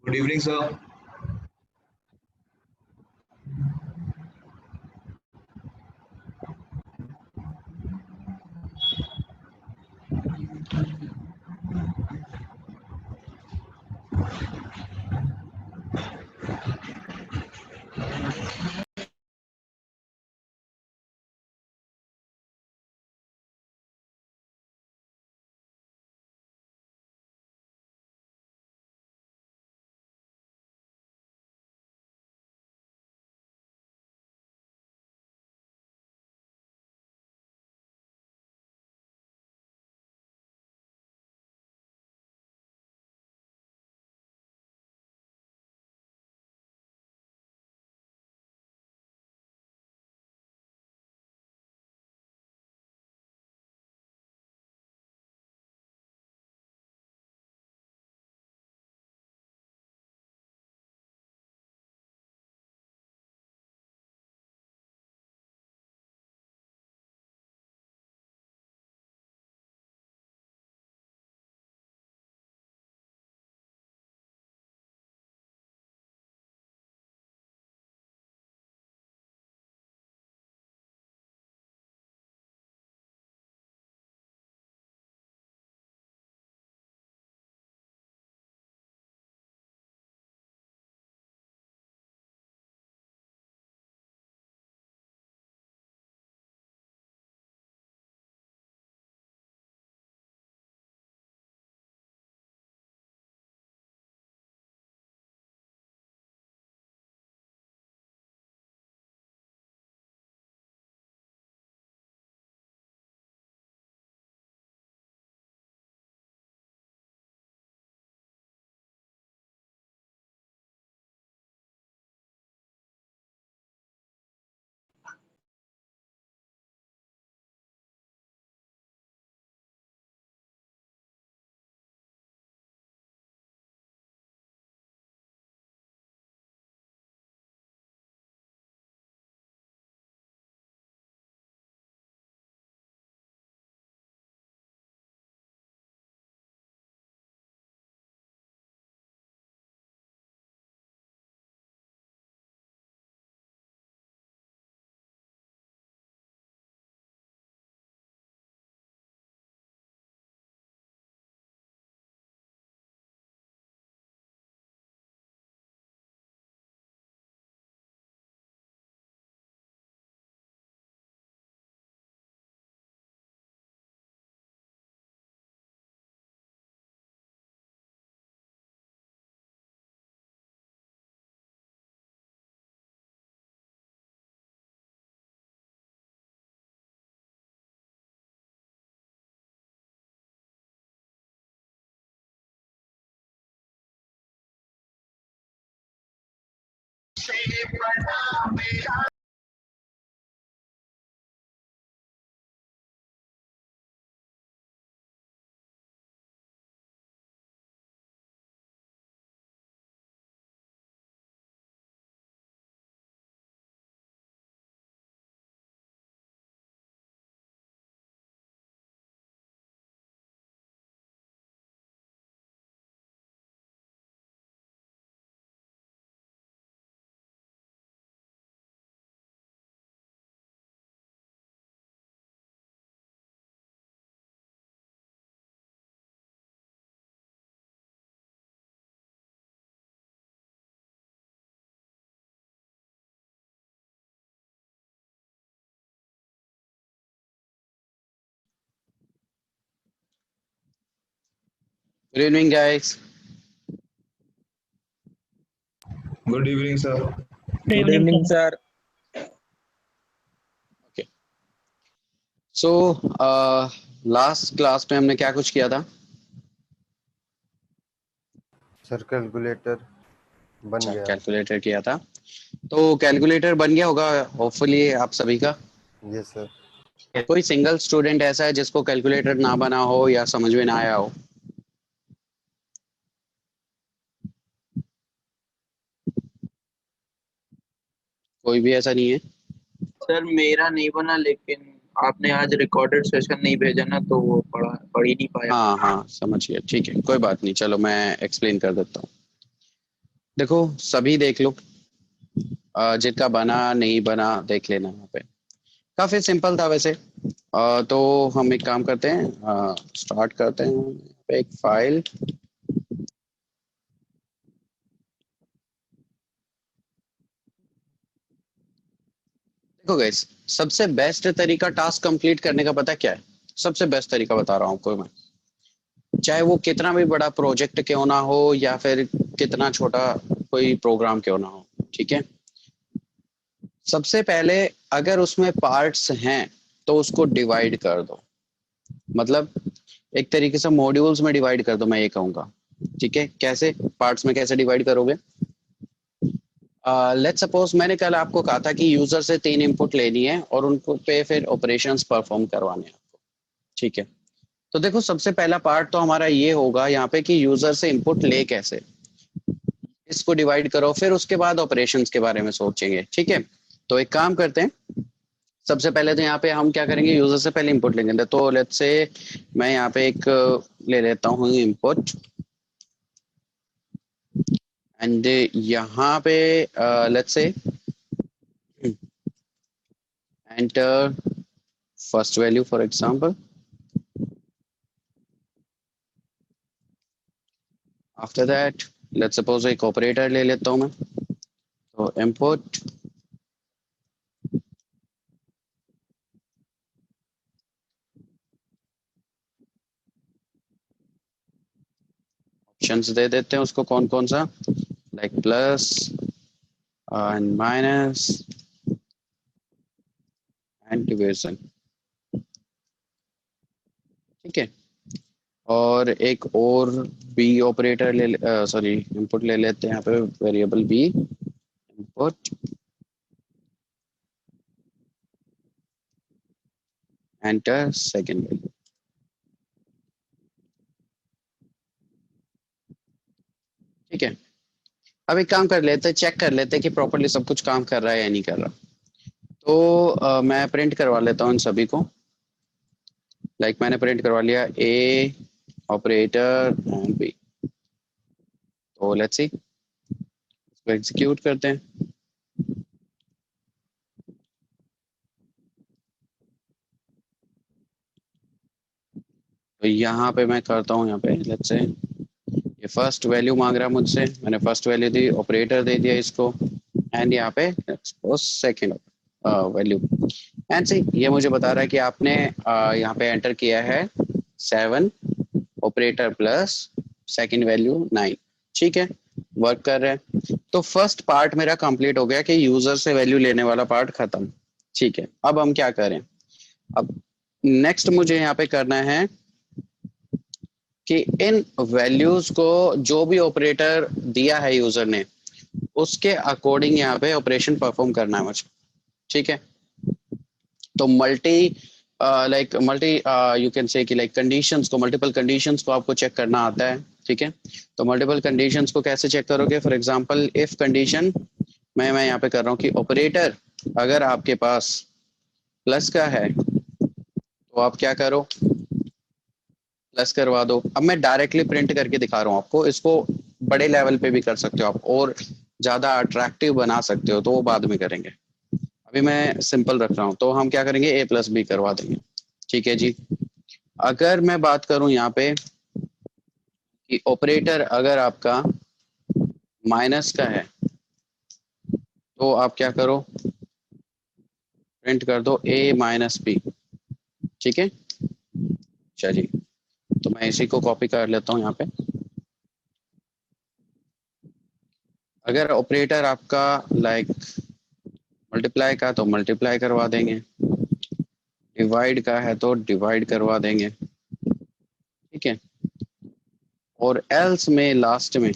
Good evening, sir. Good evening, guys. Good evening, sir. Good Good evening, evening, sir. sir. Okay. So, last class में हमने क्या कुछ किया था? Sir calculator बन अच्छा, गया। कैलकुलेटर किया था। तो कैलकुलेटर बन गया होगा होपफुली आप सभी का। Yes sir. कोई सिंगल स्टूडेंट ऐसा है जिसको कैलकुलेटर ना बना हो या समझ में ना आया हो? कोई भी ऐसा नहीं है? सर मेरा नहीं बना, लेकिन आपने आज रिकॉर्डेड सेशन नहीं भेजा ना, तो वो पढ़ ही नहीं पाया। हाँ हाँ, समझ गया। ठीक है, कोई बात नहीं। चलो मैं एक्सप्लेन कर देता हूँ। देखो सभी देख लो, जिनका बना नहीं बना देख लेना। यहाँ पे काफी सिंपल था वैसे। तो हम एक काम करते हैं, स्टार्ट करते हैं। यहाँ पे एक फाइल, देखो गाइस, सबसे बेस्ट तरीका टास्क कंप्लीट करने का पता क्या है? सबसे बेस्ट तरीका बता रहा हूँ आपको मैं। चाहे वो कितना भी बड़ा प्रोजेक्ट क्यों ना हो या फिर कितना छोटा कोई प्रोग्राम क्यों ना हो, ठीक है। सबसे पहले अगर उसमें पार्ट्स हैं तो उसको डिवाइड कर दो। मतलब एक तरीके से मॉड्यूल्स में डिवाइड कर दो, मैं ये कहूँगा। ठीक है, कैसे पार्ट्स में कैसे डिवाइड करोगे? लेट्स सपोज मैंने कल आपको कहा था कि यूजर से 3 इनपुट लेनी है और उनको पे फिर ऑपरेशंस परफॉर्म करवाने हैं आपको। ठीक है, तो देखो सबसे पहला पार्ट तो हमारा ये होगा यहाँ पे कि यूजर से इनपुट ले कैसे, इसको डिवाइड करो, फिर उसके बाद ऑपरेशंस के बारे में सोचेंगे। ठीक है, तो एक काम करते हैं। सबसे पहले तो यहाँ पे हम क्या करेंगे, यूजर से पहले इनपुट लेंगे। तो लेट्स से मैं यहाँ पे एक ले लेता हूँ इनपुट, एंड यहाँ पे let's say enter first value for example. After that let's suppose एक ऑपरेटर ले लेता हूँ मैं। तो इनपुट ऑप्शंस दे देते हैं उसको, कौन कौन सा, like plus and minus and division. ठीक है, और एक और बी ऑपरेटर ले, सॉरी इनपुट ले लेते हैं यहाँ पे, variable b input enter second value. ठीक है, अब एक काम कर लेते हैं, चेक कर लेते हैं कि प्रॉपरली सब कुछ काम कर रहा है या नहीं कर रहा। तो मैं प्रिंट करवा लेता हूँ इन सभी को। लाइक मैंने प्रिंट करवा लिया ए ऑपरेटर एंड बी। तो लेट्स सी, इसको एग्जीक्यूट करते हैं। तो यहाँ पे मैं करता हूँ, यहाँ पे लेट्स से ये फर्स्ट वैल्यू मांग रहा है मुझसे, मैंने फर्स्ट वैल्यू दी, ऑपरेटर दे दिया इसको, एंड यहाँ पे सेकेंड वैल्यू। एंड सी ये मुझे बता रहा है कि आपने यहाँ पे एंटर किया है 7 ऑपरेटर प्लस सेकेंड वैल्यू 9। ठीक है, वर्क कर रहे हैं। तो फर्स्ट पार्ट मेरा कंप्लीट हो गया कि यूजर से वैल्यू लेने वाला पार्ट खत्म। ठीक है, अब हम क्या करें? अब नेक्स्ट मुझे यहाँ पे करना है कि इन वैल्यूज को जो भी ऑपरेटर दिया है यूजर ने उसके अकॉर्डिंग यहाँ पे ऑपरेशन परफॉर्म करना है मुझे। ठीक है, तो multi multi you can say कि लाइक कंडीशंस को, मल्टीपल कंडीशंस को आपको चेक करना आता है। ठीक है, तो मल्टीपल कंडीशंस को कैसे चेक करोगे? फॉर एग्जांपल इफ कंडीशन मैं यहाँ पे कर रहा हूँ कि ऑपरेटर अगर आपके पास प्लस का है तो आप क्या करो, प्लस करवा दो। अब मैं डायरेक्टली प्रिंट करके दिखा रहा हूँ आपको, इसको बड़े लेवल पे भी कर सकते हो आप और ज्यादा अट्रैक्टिव बना सकते हो, तो वो बाद में करेंगे। अभी मैं सिंपल रख रहा हूँ, तो हम क्या करेंगे, ए प्लस बी करवा देंगे। ठीक है जी, अगर मैं बात करूं यहाँ पे कि ऑपरेटर अगर आपका माइनस का है तो आप क्या करो, प्रिंट कर दो ए माइनस बी। ठीक है, चलिए तो मैं इसी को कॉपी कर लेता हूँ यहाँ पे। अगर ऑपरेटर आपका लाइक मल्टीप्लाई का तो मल्टीप्लाई करवा देंगे, डिवाइड का है तो डिवाइड करवा देंगे। ठीक है, और एल्स में लास्ट में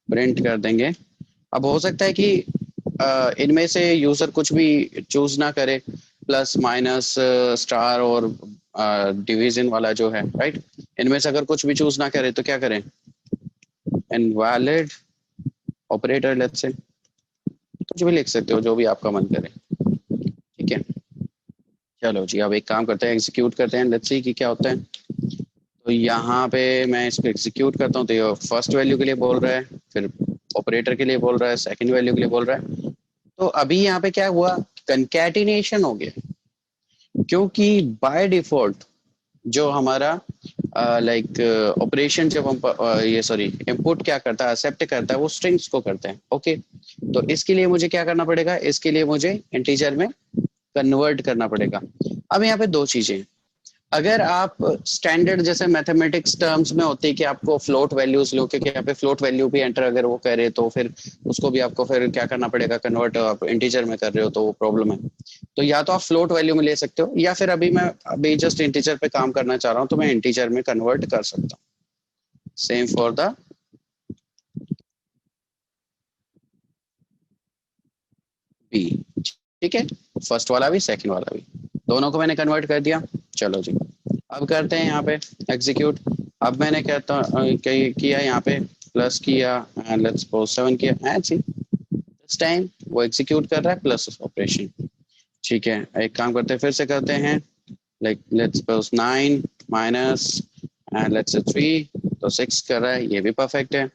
प्रिंट कर देंगे। अब हो सकता है कि इनमें से यूजर कुछ भी चूज ना करे, प्लस माइनस स्टार और डिवीजन वाला जो है, राइट, इनमें से अगर कुछ भी चूज ना करे तो क्या करें, इनवैलिड ऑपरेटर लेट्स से, कुछ भी लिख सकते हो जो भी आपका मन करे। ठीक है, चलो जी अब एक काम करते हैं, एग्जीक्यूट करते हैं, लेट्स सी कि क्या होता है। तो यहाँ पे मैं इसको एग्जीक्यूट करता हूँ तो ये फर्स्ट वैल्यू के लिए बोल रहा है, फिर ऑपरेटर के लिए बोल रहा है, सेकंड वैल्यू के लिए बोल रहा है। तो अभी यहाँ पे क्या हुआ, कंकैटिनेशन हो गया, क्योंकि बाय डिफॉल्ट जो हमारा लाइक ऑपरेशन जब हम ये सॉरी इनपुट क्या करता है, एक्सेप्ट करता है, वो स्ट्रिंग्स को करते हैं। ओके, तो इसके लिए मुझे क्या करना पड़ेगा, इसके लिए मुझे इंटीजर में कन्वर्ट करना पड़ेगा। अब यहाँ पे दो चीजें, अगर आप स्टैंडर्ड जैसे मैथमेटिक्स टर्म्स में होती है कि आपको फ्लोट वैल्यूज लो, क्योंकि यहाँ पे फ्लोट वैल्यू भी एंटर अगर वो करे तो फिर उसको भी आपको फिर क्या करना पड़ेगा, कन्वर्ट। आप इंटीजर में कर रहे हो तो वो प्रॉब्लम है। तो या तो आप फ्लोट वैल्यू में ले सकते हो, या फिर अभी जस्ट इंटीजर पे काम करना चाह रहा हूँ तो मैं इंटीजर में कन्वर्ट कर सकता हूँ। सेम फॉर द बी, ठीक है, फर्स्ट वाला भी सेकंड वाला भी, दोनों को मैंने कन्वर्ट कर दिया। चलो जी, अब करते हैं यहाँ पे एग्जीक्यूट। अब मैंने किया यहाँ पे प्लस किया एंड लेट्स सपोज 7 किया एंड सी दिस टाइम वो एग्जीक्यूट कर रहा है प्लस ऑपरेशन। ठीक है, एक काम करते हैं, फिर से करते हैं, like let's suppose 9 minus and let's say 3, तो 6 कर रहा है, ये भी परफेक्ट है।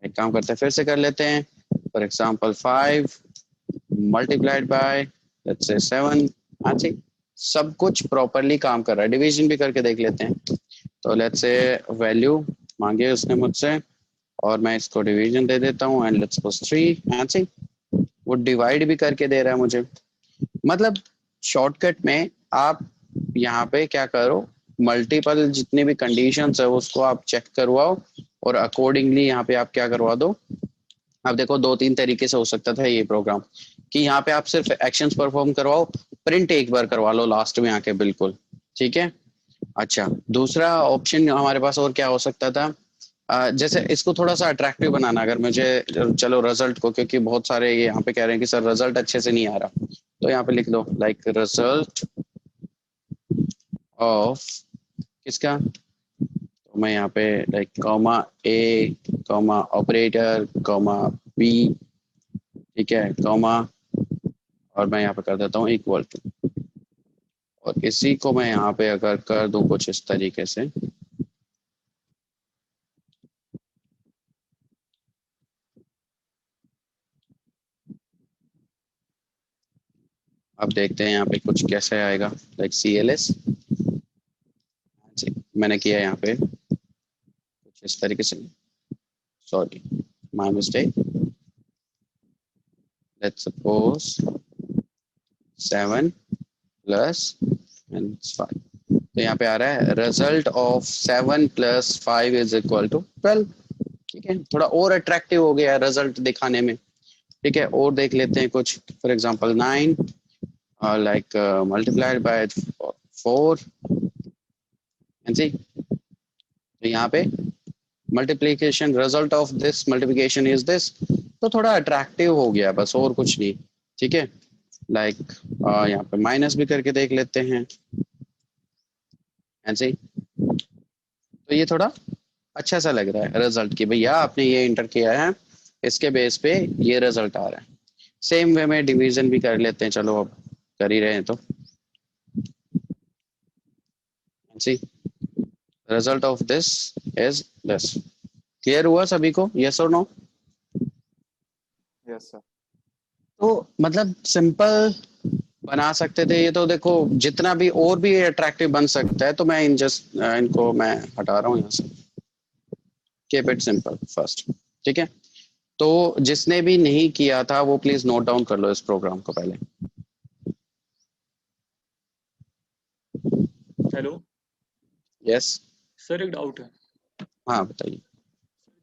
एक काम करते हैं, फिर से कर लेते हैं, for example 5 multiplied by let's say 7। हाँ जी, सब कुछ प्रॉपरली काम कर रहा है। डिवीजन भी करके देख लेते हैं, तो लेट्स से वैल्यू मांगे उसने मुझसे और मैं इसको डिवीजन दे देता हूँ एंड लेट्स सपोज 3। हाँ जी, वो डिवाइड भी करके दे रहा है मुझे। मतलब शॉर्टकट में आप यहाँ पे क्या करो, मल्टीपल जितनी भी कंडीशंस है उसको आप चेक करवाओ और अकॉर्डिंगली यहाँ पे आप क्या करवा दो। अब देखो, दो तीन तरीके से हो सकता था ये प्रोग्राम, कि यहाँ पे आप सिर्फ एक्शंस परफॉर्म करवाओ, प्रिंट एक बार करवा लो लास्ट में आके, बिल्कुल ठीक है। अच्छा, दूसरा ऑप्शन हमारे पास और क्या हो सकता था, जैसे इसको थोड़ा सा अट्रैक्टिव बनाना, अगर मुझे चलो रिजल्ट को, क्योंकि बहुत सारे ये यहाँ पे कह रहे हैं कि सर रिजल्ट अच्छे से नहीं आ रहा, तो यहाँ पे लिख दो लाइक रिजल्ट ऑफ किसका, तो मैं यहाँ पे लाइक कॉमा ए कॉमा ऑपरेटर कॉमा बी, ठीक है, कॉमा, और मैं यहाँ पे कर देता हूँ इक्वल टू, और इसी को मैं यहाँ पे अगर कर दूं कुछ इस तरीके से, अब देखते हैं यहाँ पे कुछ कैसे आएगा, लाइक CLS। मैंने किया यहाँ पे कुछ इस तरीके से, sorry my mistake, let's suppose 7 plus and 5, तो यहाँ पे आ रहा है result of 7 plus 5 is equal to 12। ठीक है, थोड़ा और अट्रैक्टिव हो गया रिजल्ट दिखाने में। ठीक है, और देख लेते हैं कुछ, for example 9 like multiplied by 4 and see, तो यहाँ पे multiplication, result of this multiplication is this, तो थोड़ा अट्रैक्टिव हो गया, बस और कुछ नहीं। ठीक है, लाइक यहाँ पे माइनस भी करके देख लेते हैं ऐसे, तो ये थोड़ा अच्छा सा लग रहा है रिजल्ट की, भैया आपने ये इंटर किया है, इसके बेस पे ये रिजल्ट आ रहा है। सेम वे में डिवीजन भी कर लेते हैं, चलो अब कर ही रहे हैं तो see result of this is this. Clear हुआ सभी को, यस और नो? Yes sir. तो मतलब सिंपल बना सकते थे ये, तो देखो जितना भी और भी अट्रैक्टिव बन सकता है, तो मैं इनको मैं हटा रहा हूँ यहाँ से, कीप इट सिंपल फर्स्ट। ठीक है, तो जिसने भी नहीं किया था वो प्लीज नोट डाउन कर लो इस प्रोग्राम को पहले। हेलो यस, सर, एक डाउट है। हाँ बताइए।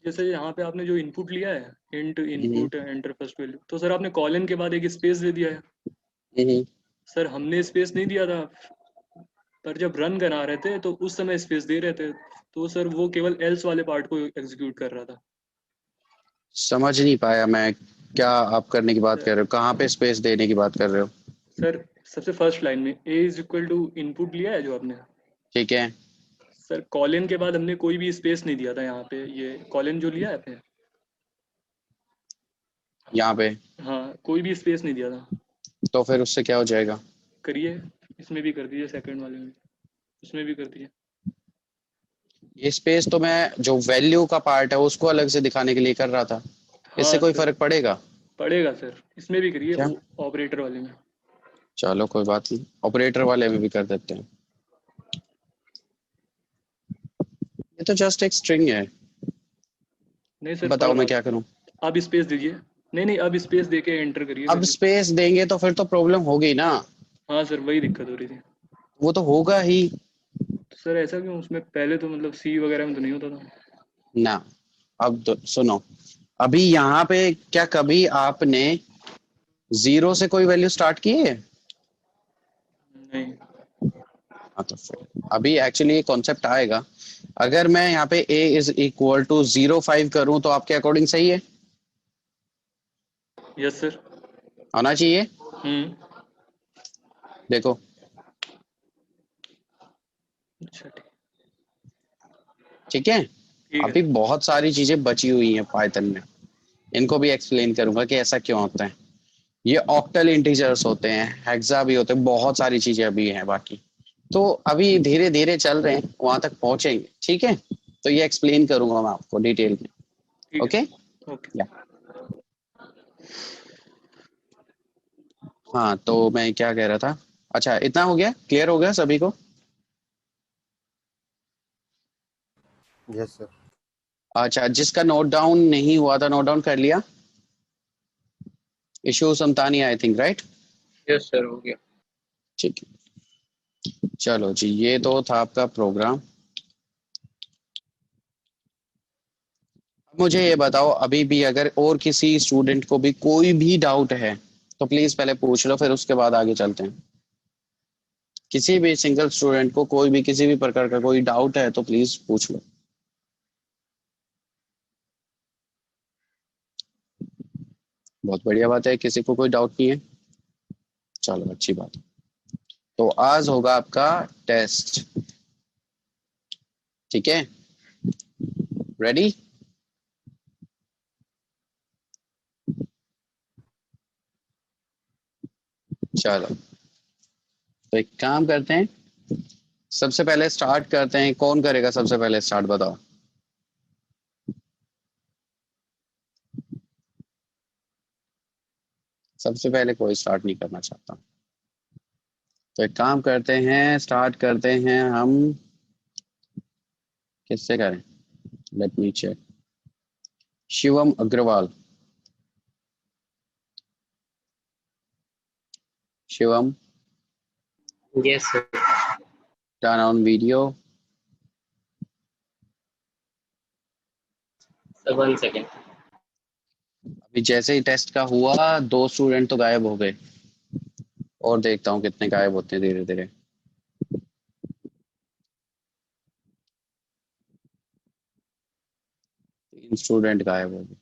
जैसे यहाँ पे आपने जो इनपुट लिया है, int input enter first value, तो सर आपने कॉलन के बाद एक स्पेस दे दिया है। सर हमने स्पेस नहीं दिया था, पर जब रन करा रहे थे तो उस समय स्पेस दे रहे थे, तो सर वो केवल एल्स वाले पार्ट को एग्जीक्यूट कर रहा था। समझ नहीं पाया मैं, क्या आप करने की बात कर रहे हो, कहाँ पे स्पेस देने की बात कर रहे हो? सर सबसे फर्स्ट लाइन में a is equal to input लिया है जो आपने, ठीक है, सर कॉलन के बाद हमने कोई भी स्पेस नहीं दिया था यहाँ पे, ये कॉलन जो लिया है आपने यहाँ पे, हाँ, कोई भी स्पेस नहीं दिया था। तो फिर उससे क्या हो जाएगा? करिए, इसमें भी कर दीजिए, सेकंड वाले में उसमें भी कर दीजिए। ये स्पेस तो मैं जो वैल्यू का पार्ट है उसको अलग से दिखाने के लिए कर रहा था। इससे हाँ कोई सर, फर्क पड़ेगा? पड़ेगा सर, इसमें भी करिए, क्या? ऑपरेटर वाले में। चलो कोई बात नहीं, ऑपरेटर वाले में भी कर देते हैं। ये तो जस्ट एक स्ट्रिंग है, नहीं सर, पढ़ बताओ मैं रहा क्या था। करूं? अब स्पेस दीजिए। नहीं, अब स्पेस देके एंटर करिए अब वैल्यू। स्पेस देंगे तो फिर तो प्रॉब्लम होगी ना। हाँ सर, वही दिक्कत हो रही थी। वो तो होगा ही तो सर ऐसा क्यों? उसमें पहले तो मतलब सी वगैरह में तो नहीं होता था। ना। अब तो सुनो, अभी यहाँ पे क्या कभी आपने 0 से कोई वैल्यू स्टार्ट की है? नहीं। हाँ तो फिर अभी एक्चुअली ये कॉन्सेप्ट आएगा। अगर मैं यहाँ पे a इज इक्वल टू 0.5 करूं तो आपके अकॉर्डिंग सही है? Yes sir. होना चाहिए। हम्म। देखो, अच्छा, ठीक। ठीक है। ठीक अभी है। बहुत सारी चीजें बची हुई हैं पाइथन में, इनको भी एक्सप्लेन करूंगा कि ऐसा क्यों होता है। ये ऑक्टल इंटीजर्स होते हैं, हेक्सा भी होते हैं, बहुत सारी चीजें अभी हैं बाकी। तो अभी धीरे धीरे चल रहे हैं, वहां तक पहुंचेंगे, ठीक है। तो ये एक्सप्लेन करूंगा मैं आपको डिटेल में। ठीक ओके। है। ओके। या हाँ, तो मैं क्या कह रहा था? अच्छा, इतना हो गया, क्लियर हो गया सभी को? Yes sir. अच्छा, जिसका नोट डाउन नहीं हुआ था, नोट डाउन कर लिया? Issue Samtani, I think, right? Yes sir, हो गया। ठीक है, चलो जी, ये तो था आपका प्रोग्राम। मुझे ये बताओ, अभी भी अगर और किसी स्टूडेंट को भी कोई भी डाउट है तो प्लीज पहले पूछ लो, फिर उसके बाद आगे चलते हैं। किसी भी सिंगल स्टूडेंट को कोई भी किसी भी प्रकार का कोई डाउट है तो प्लीज पूछ लो। बहुत बढ़िया बात है, किसी को कोई डाउट नहीं है, चलो अच्छी बात है। तो आज होगा आपका टेस्ट, ठीक है? रेडी? चलो, तो एक काम करते हैं, सबसे पहले स्टार्ट करते हैं। कौन करेगा सबसे पहले स्टार्ट, बताओ? सबसे पहले कोई स्टार्ट नहीं करना चाहता, तो एक काम करते हैं, स्टार्ट करते हैं हम। किससे करें? Let me check. Shivam Agarwal. Shivam, yes sir. Turn on video. 1 second. अभी जैसे ही टेस्ट का हुआ 2 स्टूडेंट तो गायब हो गए, और देखता हूँ कितने गायब होते हैं धीरे धीरे। 3 स्टूडेंट गायब हो गए,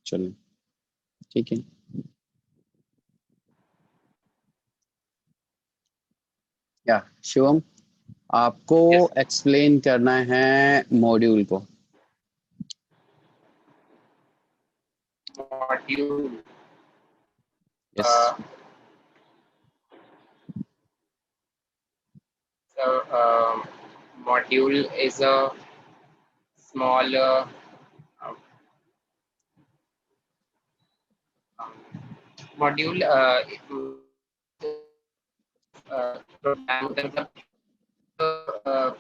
चलो ठीक है। क्या शिवम, आपको यस एक्सप्लेन करना है मॉड्यूल को? Module. Yes. Module is a small um, um, module program मतलब uh,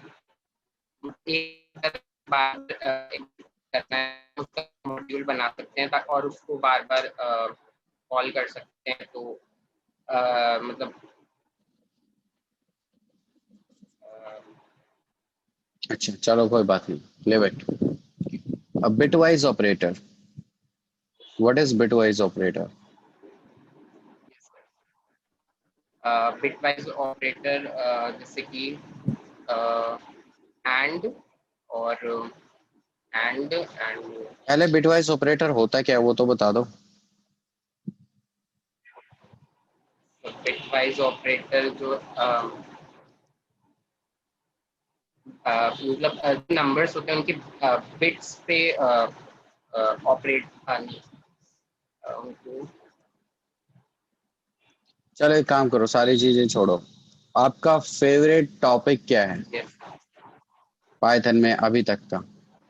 एक बार करना है उसका मॉड्यूल बना सकते हैं और उसको बार बार कॉल कर सकते हैं। तो मतलब अच्छा चलो कोई बात नहीं, ले बैठ। अब bitwise operator, what is bitwise operator? Bitwise operator जैसे कि एंड और एंड पहले बिटवाइज ऑपरेटर होता क्या है वो तो बता दो। बिटवाइज ऑपरेटर जो मतलब नंबर्स होते हैं उनके बिट्स पे ऑपरेट उनको। चलो एक काम करो, सारी चीजें छोड़ो, आपका फेवरेट टॉपिक क्या है यस पाइथन में अभी तक का,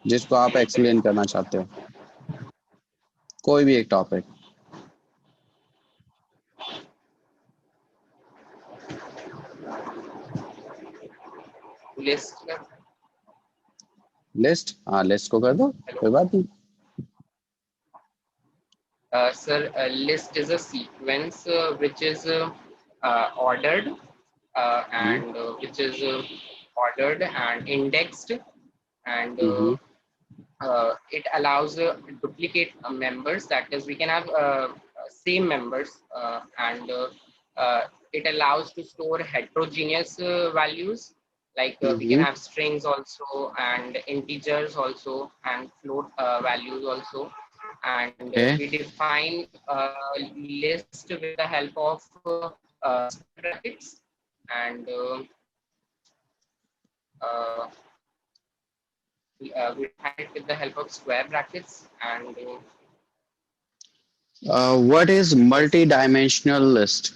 जिसको आप एक्सप्लेन करना चाहते हो? कोई भी एक टॉपिक। लिस्ट। लिस्ट, हाँ लिस्ट को कर दो, कोई बात नहीं। Sir, a list is a sequence which is ordered and which is ordered and indexed, and it allows duplicate members. That is, we can have same members, and it allows to store heterogeneous values. Like we can have strings also, and integers also, and float values also. And Okay. we define a list with the help of brackets, and we define it with the help of square brackets. And What is multi-dimensional list?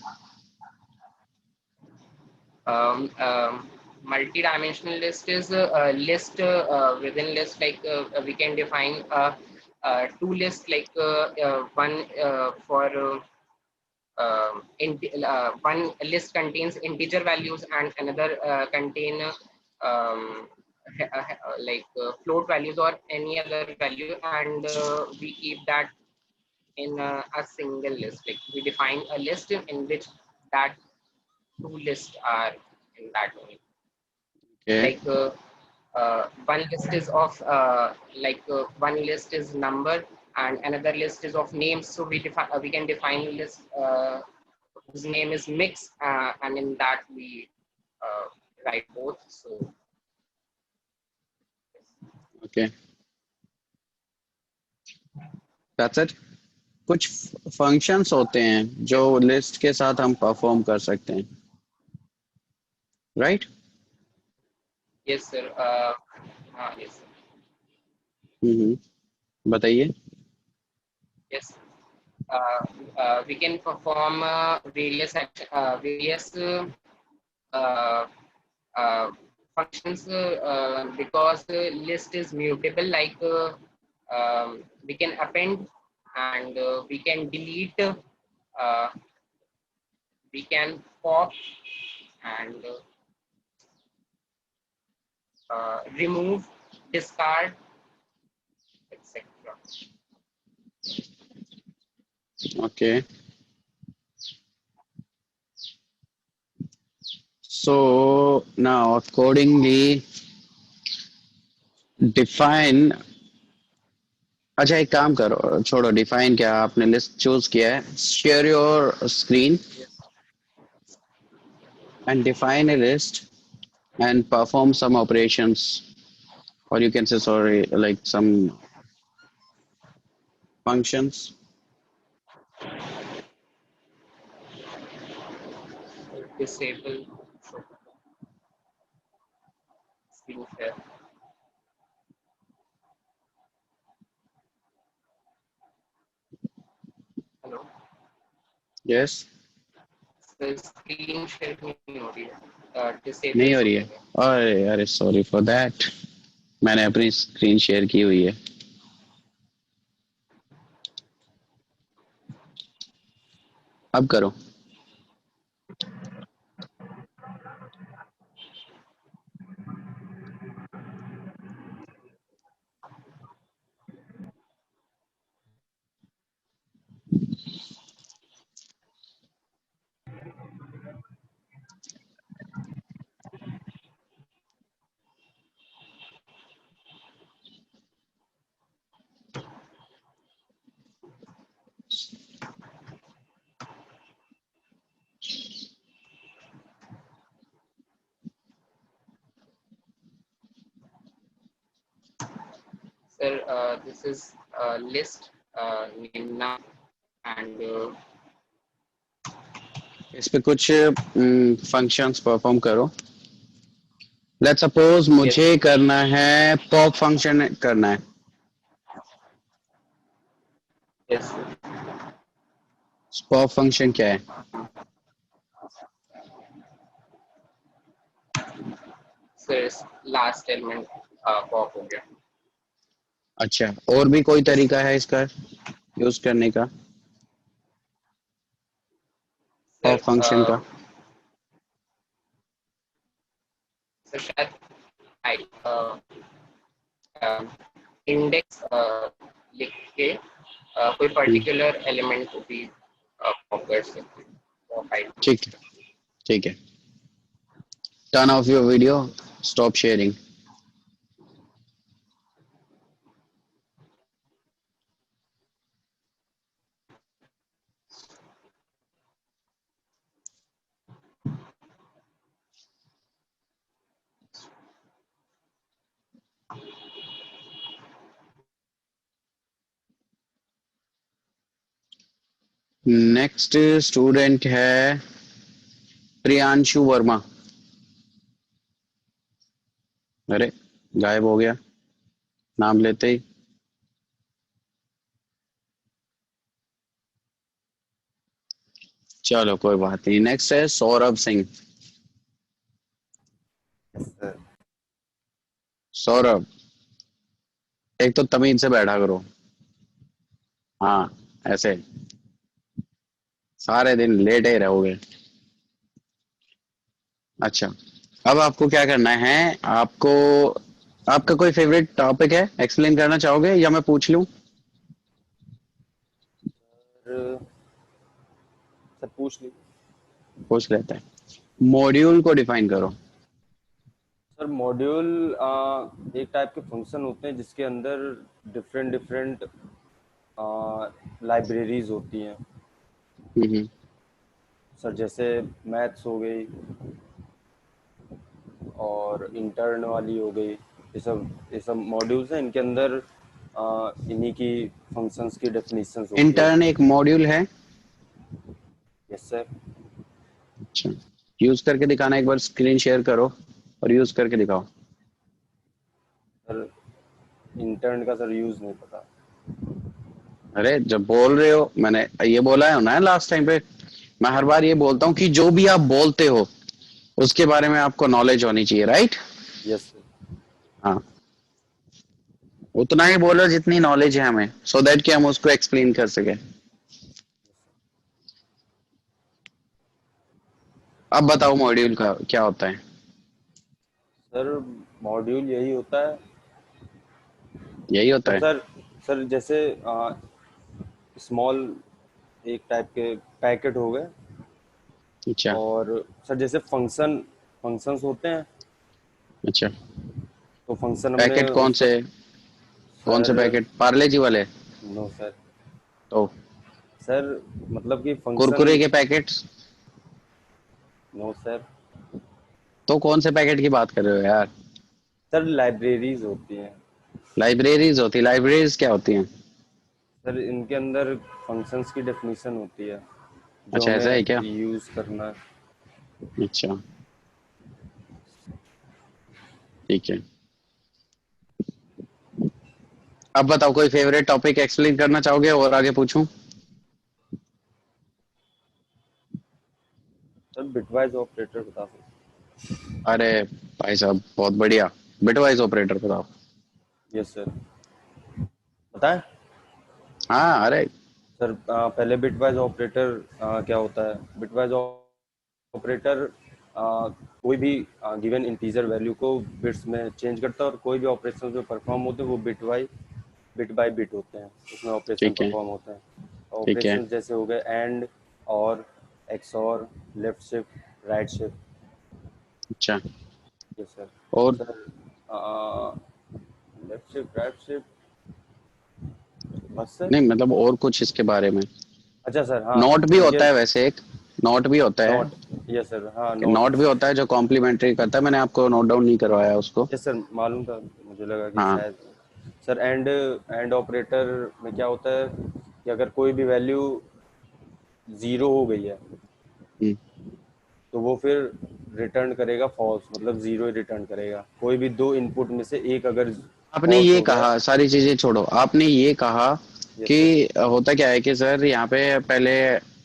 Multi-dimensional list is a list within list. Like we can define two lists, like one for one list contains integer values and another contain like float values or any other value, and we keep that in a single list. Like we define a list in which that two lists are in that only. Okay. Like one list is of one list is number and another list is of names. So we can define a list whose name is mix, and in that we write both. So Okay. That's it. कुछ functions होते हैं जो list के साथ हम perform कर सकते हैं, right? yes sir. Yes sir. बताइए। Yes. We can perform various functions because list is mutable. Like we can append and we can delete, we can pop and remove, discard, etc. Okay. So now accordingly define, अच्छा एक काम करो, छोड़ो define क्या, आपने list choose किया है, share your screen and define a list and perform some operations, or you can say sorry, like some functions. Disable screen share. Hello. Yes. Screen share नहीं हो रही है, डिसेबल नहीं हो रही है, अरे अरे सॉरी फॉर दैट, मैंने अपनी स्क्रीन शेयर की हुई है। अब करो। Sir, this is a list named now, and इस पे कुछ फंक्शंस परफॉर्म करो। लेट्स सपोज मुझे करना है पॉप फंक्शन करना है। yes, पॉप फंक्शन क्या है? sir, last element pop हो गया। अच्छा, और भी कोई तरीका है इसका? यूज करने का और सर फंक्शन का? सर शायद आई इंडेक्स लिख के कोई पर्टिकुलर एलिमेंट को भी पॉप कर सकते हैं और हाइड कर ठीक है, ठीक है। Turn off your video, stop sharing. Next student है प्रियांशु वर्मा। अरे गायब हो गया नाम लेते ही। चलो कोई बात नहीं। नेक्स्ट है सौरभ सिंह। Yes, sir. सौरभ, एक तो तमीज से बैठा करो। हाँ, ऐसे सारे दिन लेटे ही रहोगे। अच्छा, अब आपको क्या करना है? आपको आपका कोई फेवरेट टॉपिक है, एक्सप्लेन करना चाहोगे या मैं पूछ लूं? सर सर पूछ लीजिए। पूछ लेते हैं। मॉड्यूल को डिफाइन करो। सर मॉड्यूल एक टाइप के फंक्शन होते हैं जिसके अंदर डिफरेंट डिफरेंट लाइब्रेरीज होती हैं। हम्म, सर जैसे मैथ्स हो गई और इंटर्न वाली हो गई, ये सब मॉड्यूल्स हैं। इनके अंदर इन्हीं की फंक्शंस की डेफिनेशंस होती हैं। इंटर्न एक मॉड्यूल है। Yes sir. अच्छा, यूज करके दिखाना, एक बार स्क्रीन शेयर करो और यूज करके दिखाओ। सर इंटर्न का सर यूज नहीं पता। अरे जब बोल रहे हो, मैंने ये बोला है ना लास्ट टाइम पे, मैं हर बार ये बोलता हूँ कि जो भी आप बोलते हो उसके बारे में आपको नॉलेज होनी चाहिए, राइट? Yes sir. हाँ, उतना ही बोलो जितनी नॉलेज है हमें, सो दैट कि हम उसको एक्सप्लेन कर सके। अब बताओ मॉड्यूल का क्या होता है? सर मॉड्यूल यही होता है। यही होता तो है। सर सर जैसे स्मॉल एक टाइप के पैकेट हो गए, अच्छा और सर जैसे फंक्शंस होते हैं। अच्छा। तो फंक्शन हमने पैकेट कौन से? कौन से सर पैकेट? पार्ले जी वाले? No sir. तो सर मतलब कि फंक्शन। कुरकुरे के पैकेट्स? No sir. तो कौन से पैकेट की बात कर रहे हो यार? सर लाइब्रेरीज होती हैं। लाइब्रेरीज होती? लाइब्रेरीज क्या होती हैं? सर इनके अंदर फंक्शंस की डेफिनेशन होती है जो अच्छा, ऐसा है क्या? हमें यूज करना है। अच्छा, ठीक है। अब बताओ, कोई फेवरेट टॉपिक एक्सप्लेन करना चाहोगे और आगे पूछूं? सर बिटवाइज ऑपरेटर बता सकते। अरे भाई साहब, बहुत बढ़िया। बिटवाइज ऑपरेटर बताओ। Yes sir. बताएं। हाँ, अरे सर पहले बिटवाइज ऑपरेटर क्या होता है। बिटवाइज ऑपरेटर कोई भी गिवन इंटीजर वैल्यू को बिट्स में चेंज करता है, और कोई भी ऑपरेशन जो परफॉर्म होते हैं वो बिट बाय बिट होते हैं, उसमें ऑपरेशन ठीक है, परफॉर्म होते हैं। ठीक है। ऑपरेशन जैसे हो गए एंड, और, XOR, left shift, right shift. अच्छा, यस सर। और? Sir left shift, right shift, बस सर। नहीं मतलब और कुछ इसके बारे में? अच्छा सर, हाँ नॉट भी इनके होता है वैसे एक। नॉट भी होता है। नोट। यस सर, हाँ नोट। नॉट भी होता है जो कॉम्प्लीमेंट्री करता है। मैंने आपको नोट डाउन नहीं करवाया उसको। यस सर, मालूम था, मुझे लगा कि हाँ। शायद। सर एंड ऑपरेटर में क्या होता है कि अगर कोई भी वैल्यू जीरो हो गई है हम्म। तो वो फिर रिटर्न करेगा फॉल्स, मतलब जीरो ही रिटर्न करेगा। कोई भी दो इनपुट में से एक अगर आपने फॉल्स ये हो गया। कहा, सारी चीजें छोड़ो, आपने ये कहा यस कि सर। होता क्या है कि सर यहाँ पे पहले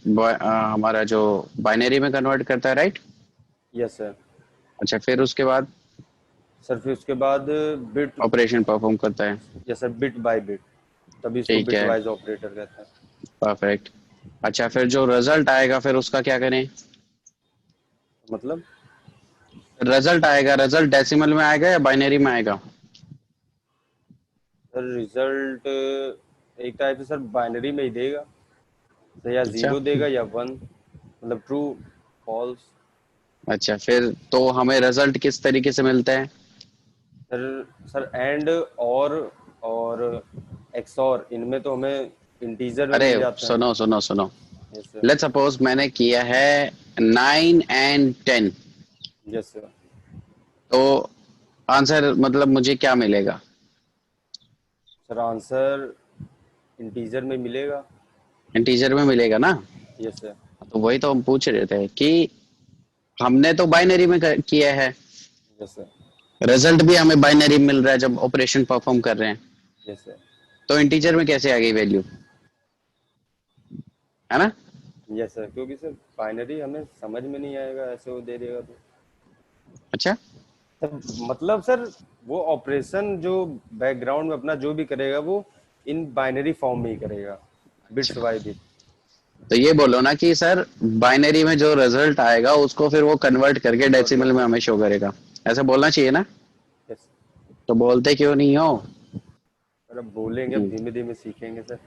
हमारा जो बाइनरी में कन्वर्ट करता है, राइट? Yes sir. अच्छा, फिर उसके बाद सर फिर उसके बाद बिट। ऑपरेशन परफॉर्म करता है। Yes sir, bit by bit. तभी इसको ठीक है, बिटवाइज ऑपरेटर कहते हैं। परफेक्ट। अच्छा, फिर जो रिजल्ट आएगा फिर उसका क्या करें? मतलब रिजल्ट आएगा, रिजल्ट डेसिमल में आएगा या बाइनरी में आएगा? सर रिजल्ट एक टाइप से सर बाइनरी में ही देगा, तो या अच्छा 0 देगा या 1, मतलब ट्रू फॉल्स। अच्छा, फिर तो हमें रिजल्ट किस तरीके से मिलता है? सर सर एंड और एक्सॉर, इनमें तो हमें इंटीजर में अरे मिल जाते हैं। सुनो सुनो सुनो, यस सर। लेट्स सपोज मैंने किया है 9 एंड 10, यस सर। तो आंसर मतलब मुझे क्या मिलेगा? सर आंसर इंटीजर में मिलेगा। इंटीजर में मिलेगा ना? Yes sir. तो वही तो हम पूछ रहे थे कि हमने तो बाइनरी में किया है, यस सर। रिजल्ट भी हमें बाइनरी मिल रहा है जब ऑपरेशन परफॉर्म कर रहे हैं, यस सर। तो इंटीजर में कैसे आ गई वैल्यू, है ना? यस सर, क्योंकि सर बाइनरी हमें समझ में नहीं आएगा ऐसे वो दे देगा तो। अच्छा, सर मतलब सर वो ऑपरेशन जो बैकग्राउंड में अपना जो भी करेगा वो इन बाइनरी फॉर्म में ही करेगा, बिट्स अच्छा, बाय बिट। तो ये बोलो ना कि सर बाइनरी में जो रिजल्ट आएगा उसको फिर वो कन्वर्ट करके कन्वर्ट डेसिमल में करके। हमें शो करेगा, ऐसा बोलना चाहिए ना? यस तो बोलते क्यों नहीं हो? सर, अब बोलेंगे, अब हम्म, धीमे धीमे सीखेंगे सर।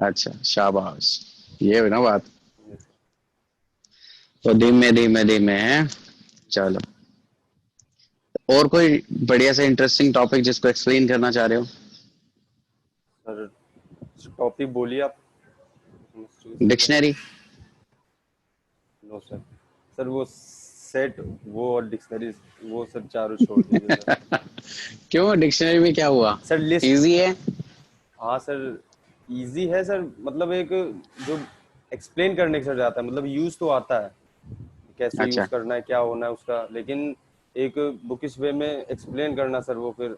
अच्छा शाबाश, ये हुई ना बात। यस तो धीमे धीमे धीमे है, चलो। और कोई बढ़िया से इंटरेस्टिंग टॉपिक जिसको एक्सप्लेन करना चाह रहे हो? सर, टॉपिक बोलिए आप। डिक्शनरी। No sir. सर वो सेट, वो और डिक्शनरी, वो सब चारों छोड़ दीजिए सर। क्यों, डिक्शनरी में क्या हुआ? Sir list. इजी है। हाँ सर, इजी है सर, मतलब एक जो एक्सप्लेन करने से जाता है, मतलब यूज तो आता है कैसे यूज अच्छा, करना है, क्या होना है उसका, लेकिन एक बुकिश वे में एक्सप्लेन करना सर वो फिर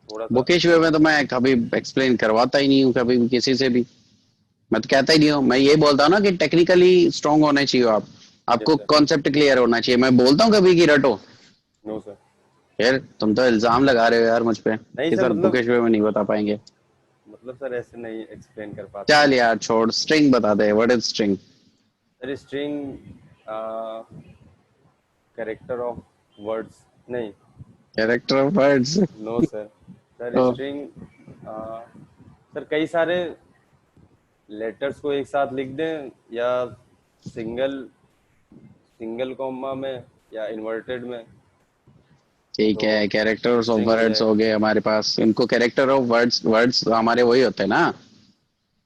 थोड़ा सा। बुकिश वे में तो मैं कभी एक्सप्लेन करवाता ही नहीं हूँ कभी भी किसी से भी, मैं तो कहता ही नहीं हूँ। मैं ये बोलता हूँ ना कि टेक्निकली स्ट्रांग होने चाहिए आप, यस आपको सर। कॉन्सेप्ट क्लियर होना चाहिए। मैं बोलता हूँ कभी कि रटो? No sir. यार तुम तो इल्जाम लगा रहे हो यार मुझ पे नहीं कि सर, सर मतलब बुकिश वे में नहीं बता पाएंगे। सर ऐसे नहीं एक्सप्लेन कर पाते चल हैं। यार छोड़, स्ट्रिंग बता दे, what is string? Sir string character of words, नहीं। Character of words. No sir. Sir तो स्ट्रिंग सर कई सारे लेटर्स को एक साथ लिख दें, या सिंगल सिंगल कॉमा में, या इन्वर्टेड में, ठीक तो है, कैरेक्टर्स ऑफ स्ट्रिंग हो वर्ड्स जाएगा। हो गए हमारे पास, इनको कैरेक्टर ऑफ वर्ड्स, वर्ड्स हमारे वही होते हैं ना,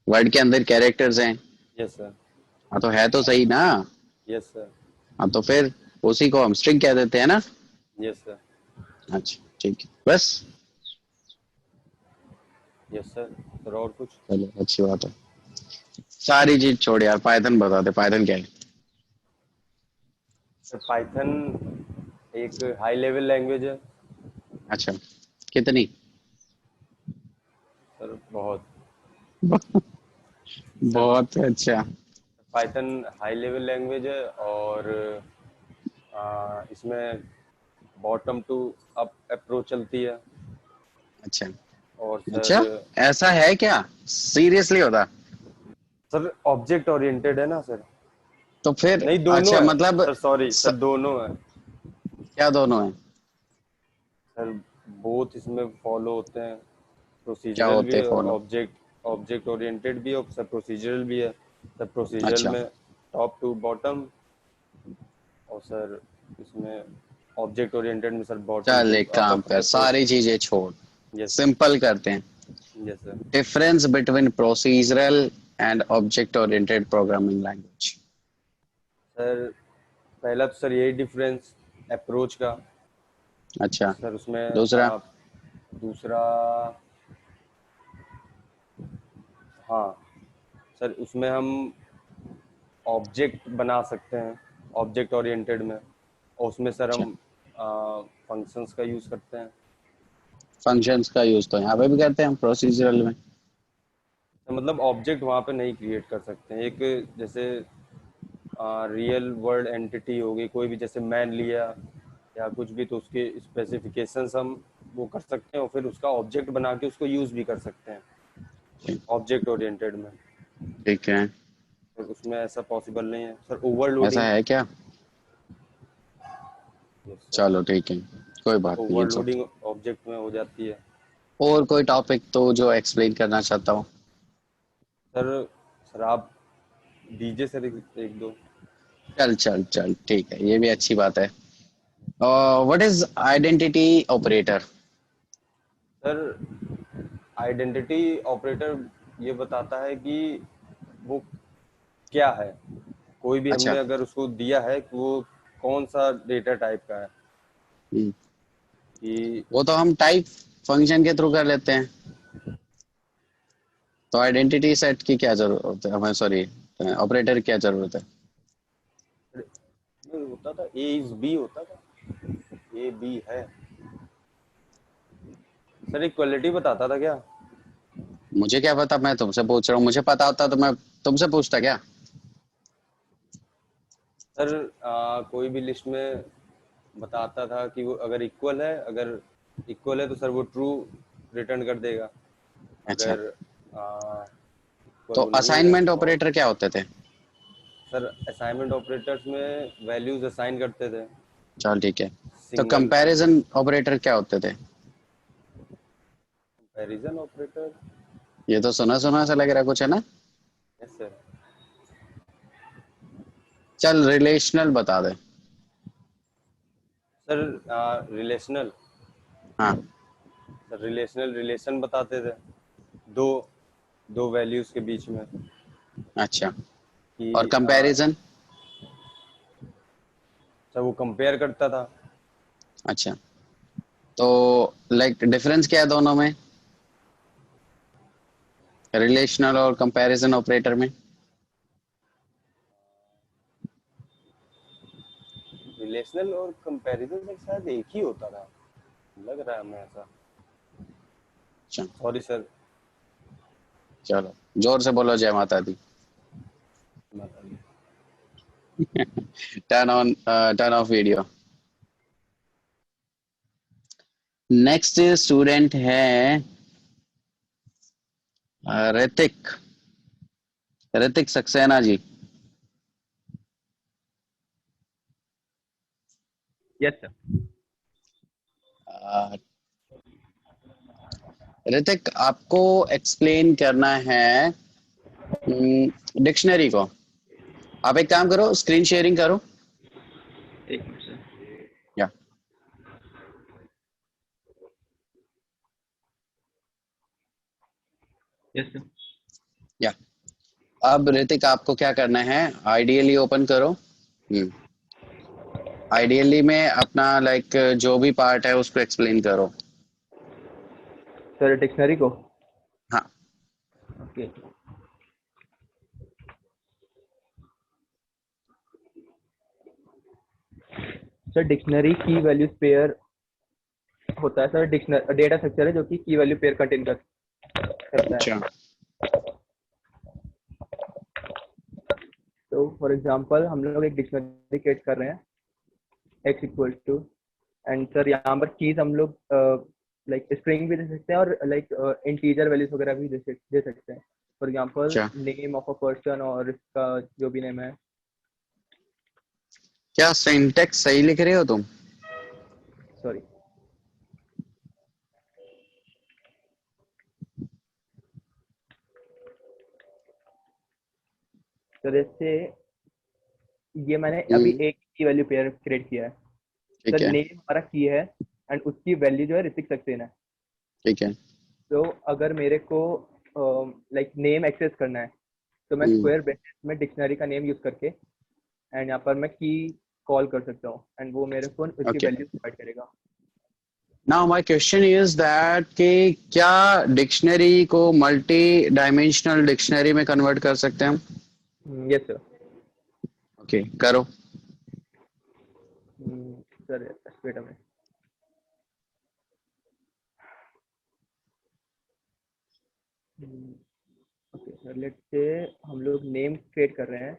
वर्ड के अंदर कैरेक्टर्स हैं। Yes sir. हाँ तो है तो सही ना? Yes sir. हाँ तो फिर उसी को हम स्ट्रिंग कह देते हैं ना। Yes sir. अच्छा ठीक है बस। Yes sir. सर और कुछ? चलो अच्छी बात है। सारी चीज छोड़ यार, पाइथन बता दे, पाइथन क्या है? सर पाइथन एक हाई लेवल लैंग्वेज है। अच्छा, कितनी? सर बहुत। सर बहुत अच्छा। पाइथन हाई लेवल लैंग्वेज है, और इसमें बॉटम टू अप अप्रोच चलती है। अच्छा और सर अच्छा, ऐसा है क्या? सीरियसली होता? सर ऑब्जेक्ट ओरिएंटेड है ना सर। तो फिर नहीं दोनों अच्छा है मतलब सर, सॉरी सर, दोनों है। क्या दोनों है? सर बोथ इसमें फॉलो होते हैं, क्या प्रोसीजरल भी होते है, और फॉलो? ऑब्जेक्ट ओरिएंटेड भी है, और सर प्रोसीजरल भी है। सर प्रोसीजरल अच्छा, में टॉप टू बॉटम, और सर इसमें ऑब्जेक्ट ओरिएंटेड में सर बॉटम चल टू एक अप काम कर, अप्रोच। सारी चीजें छोड़, यस सर। सिंपल करते हैं। Yes sir. Difference between procedural and object oriented programming language. Sir पहला तो सर यही डिफरेंस अप्रोच का। अच्छा, सर उसमें दूसरा? दूसरा, हाँ सर उसमें हम ऑब्जेक्ट बना सकते हैं ऑब्जेक्ट ओरिएंटेड में, और उसमें सर अच्छा, हम फंक्शंस का यूज़ करते हैं। फंक्शंस का यूज तो यहाँ पे भी करते हैं हम प्रोसीजरल में। तो मतलब ऑब्जेक्ट वहाँ पे नहीं क्रिएट कर सकते हैं, एक जैसे रियल वर्ल्ड एंटिटी होगी कोई भी, जैसे मैन लिया या कुछ भी, तो उसके स्पेसिफिकेशंस हम वो कर सकते हैं, और फिर उसका ऑब्जेक्ट बना के उसको यूज़ भी कर सकते हैं। ऑब्जेक्ट ओरिएंटेड में, ठीक है, तो उसमें ऐसा पॉसिबल नहीं है सर। ओवरलोडिंग, ऐसा है क्या? चलो ठीक है, कोई बात नहीं, इट्स ओके। ओवरलोडिंग ऑब्जेक्ट में हो जाती है और कोई टॉपिक तो जो एक्सप्लेन करना चाहता हूँ? सर। सर आप दीजिए सर एक दो। चल चल चल, ठीक है, ये भी अच्छी बात है। What is identity operator? Sir identity operator ये बताता है कि वो क्या है, कोई भी अच्छा। हमने अगर उसको दिया है कि वो कौन सा डेटा टाइप का है, हम्म, कि वो तो हम टाइप फंक्शन के थ्रू कर लेते हैं, तो आइडेंटिटी सेट की क्या जरूरत है हमें, सॉरी ऑपरेटर की क्या जरूरत है? ये होता था ए इज बी, होता था ए बी है सर। इक्वलिटी बताता था क्या? मुझे क्या पता, मैं तुमसे पूछ रहा हूँ, मुझे पता होता तो मैं तुमसे पूछता क्या? सर कोई भी लिस्ट में बताता था कि वो अगर इक्वल है, अगर इक्वल है तो सर वो ट्रू रिटर्न कर देगा, अच्छा, अगर तो इक्वल नहीं है असाइनमेंट false। ऑपरेटर क्या होते थे? सर असाइनमेंट ऑपरेटर्स में वैल्यूज असाइन करते थे, चल ठीक है, तो सिंगल कंपैरिजन ऑपरेटर क्या होते थे? Comparison operator. ये तो सुना सुना सा लग रहा है, कुछ है ना? Yes sir. चल रिलेशनल बता दे। सर रिलेशनल, हाँ। सर रिलेशनल रिलेशन बताते थे दो दो वैल्यूज के बीच में, अच्छा, कि और कंपैरिजन? सर वो कंपेयर करता था। अच्छा, तो लाइक डिफरेंस क्या है दोनों में, रिलेशनल और कंपैरिजन ऑपरेटर में? रिलेशनल और कंपैरिजन में शायद एक ही होता था, लग रहा है हमें ऐसा। अच्छा, सॉरी सर। चलो जोर से बोलो जय माता दी। Turn off video. Next student है Hrithik, Hrithik Saxena ji. Yes sir. Uh, Hrithik, आपको एक्सप्लेन करना है डिक्शनरी को। आप एक काम करो, स्क्रीन शेयरिंग करो। एक मिनट सर। या यस सर। या अब ऋतिक आपको क्या करना है, आइडियली ओपन करो। आइडियली में अपना लाइक जो भी पार्ट है उसको एक्सप्लेन करो। सर डिक्शनरी को। हाँ, ओके सर, डिक्शनरी की वैल्यूज पेयर होता है सर। डिक्शनरी डेटा स्ट्रक्चर है जो कि की वैल्यू पेयर कंटेन करता अच्छा, है। तो फॉर एग्जांपल हम लोग एक डिक्शनरी क्रिएट कर रहे हैं x equal to, and sir यहाँ पर कीज हम लोग लाइक स्ट्रिंग भी दे सकते हैं और लाइक इंटीजर वैल्यूज वगैरह भी दे सकते हैं। फॉर एग्जांपल अच्छा, नेम ऑफ अ पर्सन और इसका जो भी नेम है। क्या सिंटेक्स सही लिख रहे हो तुम? सॉरी तो जैसे ये मैंने अभी एक की वैल्यू पेयर क्रिएट किया है ठीक सर। है, नेम हमारा की है एंड उसकी वैल्यू जो है ऋतिक सक्सेना है। ठीक है। तो अगर मेरे को लाइक नेम एक्सेस करना है तो मैं स्क्वायर ब्रैकेट में डिक्शनरी का नेम यूज करके एंड यहाँ पर मैं की कॉल कर सकता हूँ एंड वो मेरे को उसकी ओके, वैल्यू प्रोवाइड करेगा। Now my question is that कि क्या डिक्शनरी को मल्टी डायमेंशनल डिक्शनरी में कन्वर्ट कर सकते हैं हम? Yes sir. ओके, करो। Sir wait a minute. Okay sir, let's say हम लोग नेम क्रिएट कर रहे हैं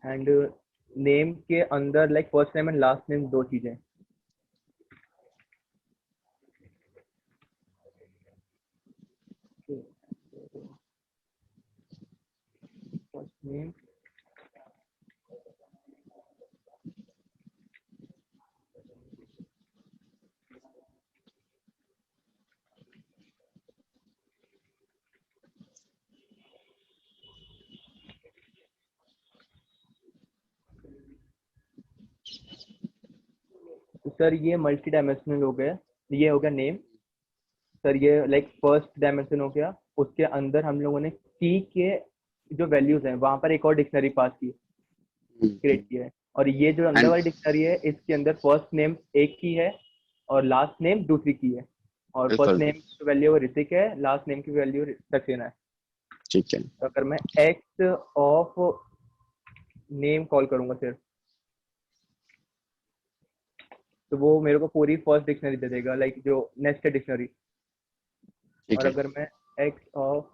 एंड नेम के अंदर like first name and last name दो चीजें। नेम सर ये मल्टी डायमेंशनल हो गया, ये हो गया नेम सर, ये लाइक फर्स्ट डायमेंशन हो गया। उसके अंदर हम लोगों ने की के जो वैल्यूज हैं वहां पर एक और डिक्शनरी पास की, क्रिएट की है। और ये जो अंदर And- वाली डिक्शनरी है इसके अंदर फर्स्ट नेम एक की है और लास्ट नेम दूसरी की है, और फर्स्ट बिल्कुल नेम की वैल्यू ऋतिक है, लास्ट नेम की वैल्यू सक्सेना है। ठीक है। तो अगर मैं एक्स ऑफ नेम कॉल करूंगा सिर्फ, तो वो मेरे को पूरी फर्स्ट डिक्शनरी दे देगा, लाइक जो नेस्टेड डिक्शनरी। ठीक और है। अगर मैं एक्स ऑफ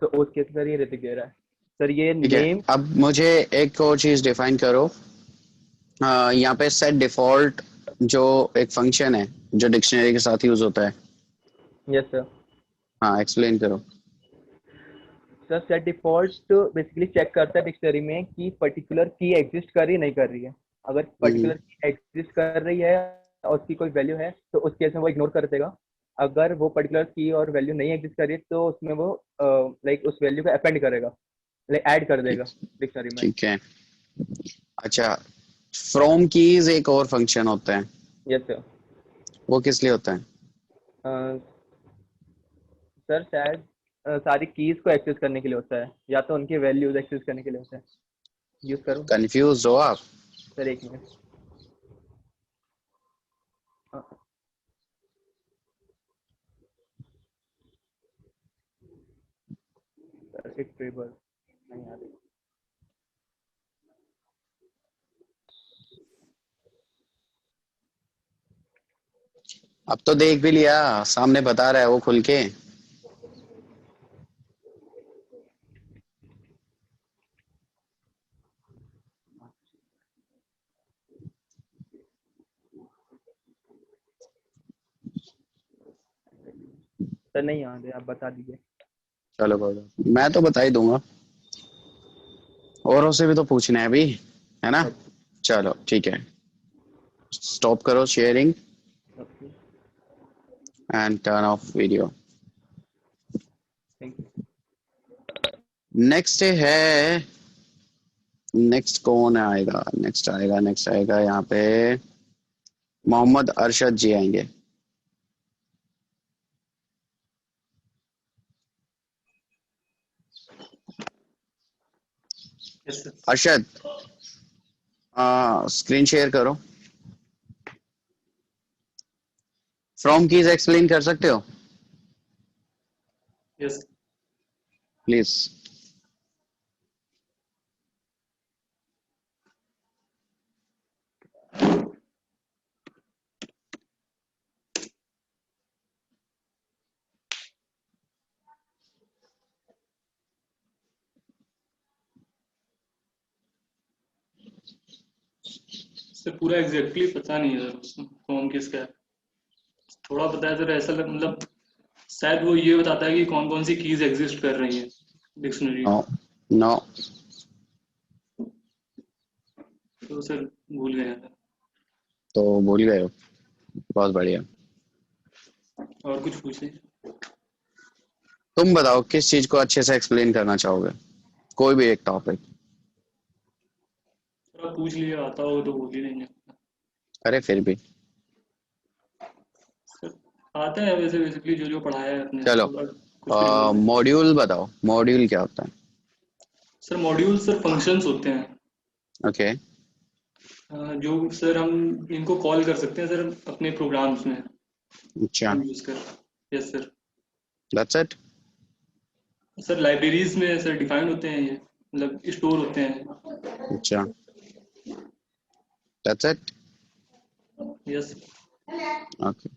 तो उस केस में ये ऋतिक दे रहा है सर। ये ठीक है, नेम अब मुझे एक और चीज डिफाइन करो। यहाँ पे सेट डिफॉल्ट जो एक फंक्शन है जो डिक्शनरी के साथ यूज होता है, यस सर। हाँ एक्सप्लेन करो। Sir set default basically check करता है डिक्शनरी में कि पर्टिकुलर की एग्जिस्ट कर रही नहीं कर रही है। अगर पर्टिकुलर की एग्जिस्ट कर रही है और उसकी कोई वैल्यू है तो उस केस में वो इग्नोर कर देगा। अगर वो पर्टिकुलर की और वैल्यू नहीं एग्जिस्ट कर रही तो उसमें वो लाइक उस वैल्यू को अपेंड करेगा, लाइक ऐड कर देगा डिक्शनरी में। ठीक है, अच्छा फ्रॉम कीज एक और फंक्शन होता है, यस सर। वो किस लिए होता है? सर शायद सारी कीज को एक्सेस करने के लिए होता है, या तो उनकी वैल्यूज एक्सेस करने के लिए होता है। यूज करो कंफ्यूज हो आप? सर, एक मिनट। सर एक टेबल नहीं आ रही। अब तो देख भी लिया, सामने बता रहा है वो खुल के। सर नहीं याद है, आप बता दीजिए। चलो कोई बात नहीं, मैं तो बता ही दूंगा, औरों से भी तो पूछना है अभी, है ना? चलो ठीक है, स्टॉप करो sharing okay, and turn off video. Thank you. Next है, नेक्स्ट कौन आएगा? नेक्स्ट आएगा यहाँ पे मोहम्मद अरशद जी आएंगे। Yes sir. Arshad screen share करो। फ्रॉम कीज एक्सप्लेन कर सकते हो यस प्लीज? सर पूरा एग्जैक्टली पता नहीं है सर कौन किसका है। थोड़ा पता है सर, ऐसा मतलब शायद वो ये बताता है कि कौन कौन सी कीज एग्जिस्ट कर रही हैं डिक्शनरी। नो नो, तो सर भूल गए हैं। तो भूल गए हो, बहुत बढ़िया। और कुछ पूछे? तुम बताओ किस चीज को अच्छे से एक्सप्लेन करना चाहोगे, कोई भी एक टॉपिक। सर आप पूछ लिए, आता हो तो बोल ही देंगे। अरे फिर भी सर आता है वैसे बेसिकली जो जो पढ़ाया है अपने, चलो, थोड़ा कुछ कुछ बोल दें। मॉड्यूल बताओ, मॉड्यूल क्या होता है? सर मॉड्यूल सर फंक्शंस होते हैं, ओके जो सर हम इनको कॉल कर सकते हैं सर अपने प्रोग्राम्स में अच्छा, हम यूज कर। Yes sir. That's it. Sir libraries में सर डिफाइंड होते हैं, ये मतलब स्टोर होते हैं। अच्छा दैट्स इट। यस। ओके,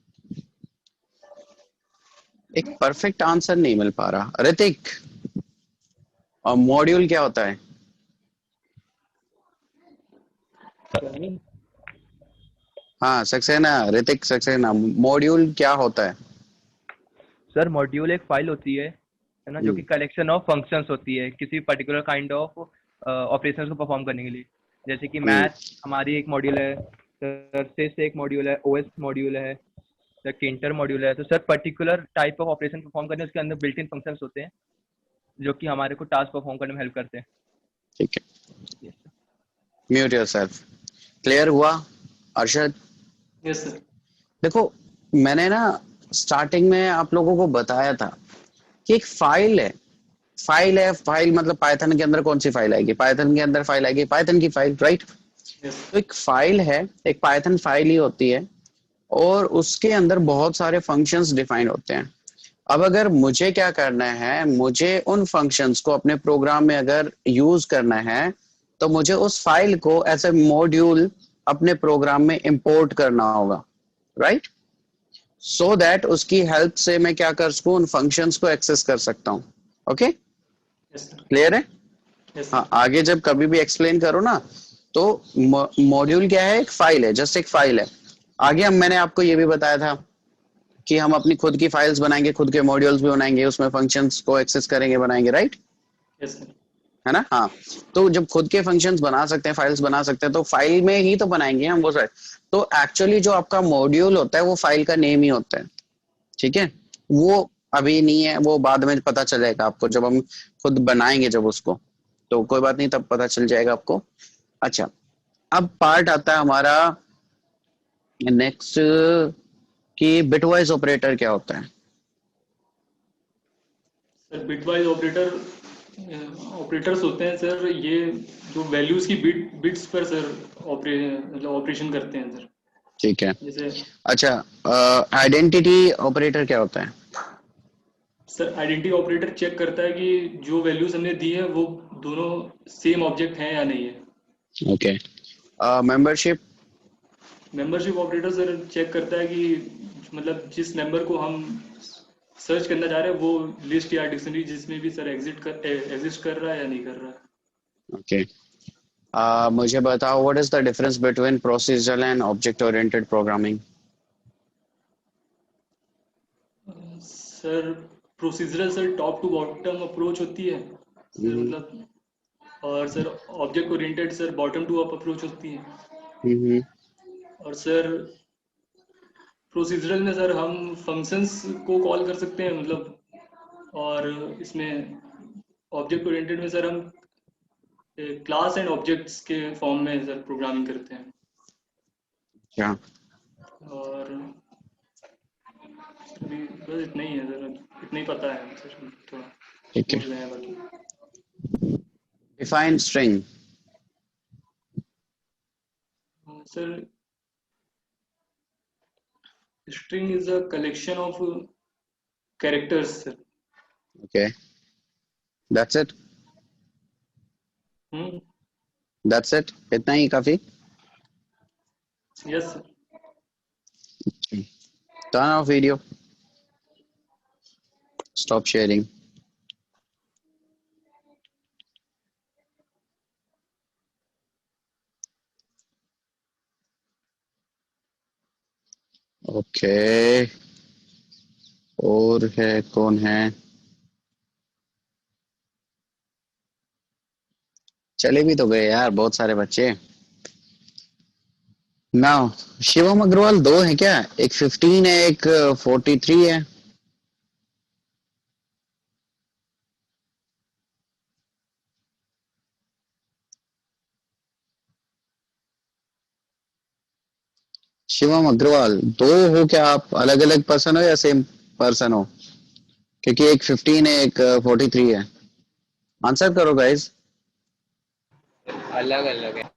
एक परफेक्ट आंसर नहीं मिल पा रहा ऋतिक। और मॉड्यूल क्या होता है? हाँ सक्सेना, ऋतिक सक्सेना, मॉड्यूल क्या होता है? सर मॉड्यूल एक फाइल होती है ना, जो कि कलेक्शन ऑफ फंक्शंस होती है किसी पर्टिकुलर काइंड ऑफ ऑपरेशंस को परफॉर्म करने के लिए। जैसे कि हम्म, मैथ हमारी एक मॉड्यूल है सर, से एक मॉड्यूल है, ओएस मॉड्यूल है सर, किंटर मॉड्यूल है। तो sir particular type of operation perform करने उसके अंदर बिल्ट इन फंक्शंस होते हैं जो कि हमारे को टास्क परफॉर्म करने में हेल्प करते हैं। ठीक है, Yes, sir. Mute yourself. Clear हुआ अरशद? Yes sir. देखो, मैंने ना स्टार्टिंग में आप लोगों को बताया था कि एक फाइल है। फाइल है, फाइल मतलब पाइथन के अंदर कौन सी फाइल आएगी? पाइथन के अंदर फाइल आएगी, पाइथन की फाइल, राइट? यस तो एक फाइल है, एक पाइथन फाइल ही होती है, और उसके अंदर बहुत सारे फंक्शंस डिफाइन होते हैं। अब अगर मुझे क्या करना है, मुझे उन फंक्शंस को अपने प्रोग्राम में अगर यूज करना है, तो मुझे उस फाइल को एज ए मॉड्यूल अपने प्रोग्राम में इंपोर्ट करना होगा, राइट? सो दैट उसकी हेल्प से मैं क्या कर सकूं, उन फंक्शंस को एक्सेस कर सकता हूं। Okay, yes sir. क्लियर है? यस हाँ, सर। आगे जब कभी भी एक्सप्लेन करो ना, तो मॉड्यूल क्या है? एक फाइल है, जस्ट एक फाइल है। आगे हम मैंने आपको ये भी बताया था कि हम अपनी खुद की फाइल्स बनाएंगे, खुद के मॉड्यूल्स भी बनाएंगे, उसमें फंक्शंस को एक्सेस करेंगे, बनाएंगे, राइट? Yes sir. है ना? हाँ। तो जब खुद के फंक्शंस बना सकते हैं, फाइल्स बना सकते हैं, तो फाइल में ही तो बनाएंगे हम वो सारे। तो एक्चुअली जो आपका मॉड्यूल होता है वो फाइल का नेम ही होता है, ठीक है? वो अभी नहीं है, वो बाद में पता चलेगा आपको जब हम खुद बनाएंगे जब उसको। तो कोई बात नहीं, तब पता चल जाएगा आपको। अच्छा, अब पार्ट आता है हमारा नेक्स्ट, कि बिटवाइज ऑपरेटर क्या होता है? सर बिटवाइज ऑपरेटर्स होते हैं सर, ये जो वैल्यूज की बिट्स पर सर मतलब ऑपरेशन करते हैं सर। ठीक है। जैसे अच्छा, आइडेंटिटी ऑपरेटर क्या होता है? सर आइडेंटिटी ऑपरेटर चेक करता है कि जो वैल्यूज हमने दी है वो दोनों सेम ऑब्जेक्ट हैं या नहीं है। Okay. Membership? Membership operator sir check करता है कि मतलब जिस मेंबर को हम सर्च करना चाह रहे हैं वो लिस्ट या डिक्शनरी जिसमें भी सर एग्जिस्ट कर रहा है या नहीं कर रहा है। ओके। मुझे बताओ, what is the difference between procedural and object oriented programming? Sir procedural sir top to bottom approach होती है सर, मतलब। और sir object oriented sir bottom to up approach होती है। हम्म। और सर प्रोसीजरल में सर हम फंक्शंस को कॉल कर सकते हैं, मतलब। और इसमें ऑब्जेक्ट ओरिएंटेड में सर हम क्लास एंड ऑब्जेक्ट्स के फॉर्म में सर प्रोग्रामिंग करते हैं। क्या? और अभी बस इतना ही है सर, इतना ही पता है सर, थोड़ा ठीक है। भूल गए हैं बाकी। Define string? Sir string is a collection of characters sir. Okay, that's it? Hmm. That's it, इतना ही काफी? Yes sir. Turn off video, stop sharing. Okay, और है कौन है? चले भी तो गए यार बहुत सारे बच्चे। ना, शिवम अग्रवाल दो है क्या? एक 15 है, एक 43 है। शिवम अग्रवाल दो हो क्या? आप अलग अलग पर्सन हो या सेम पर्सन हो? क्योंकि एक 15 है, एक 43 है। आंसर करो गाइस। अलग अलग है।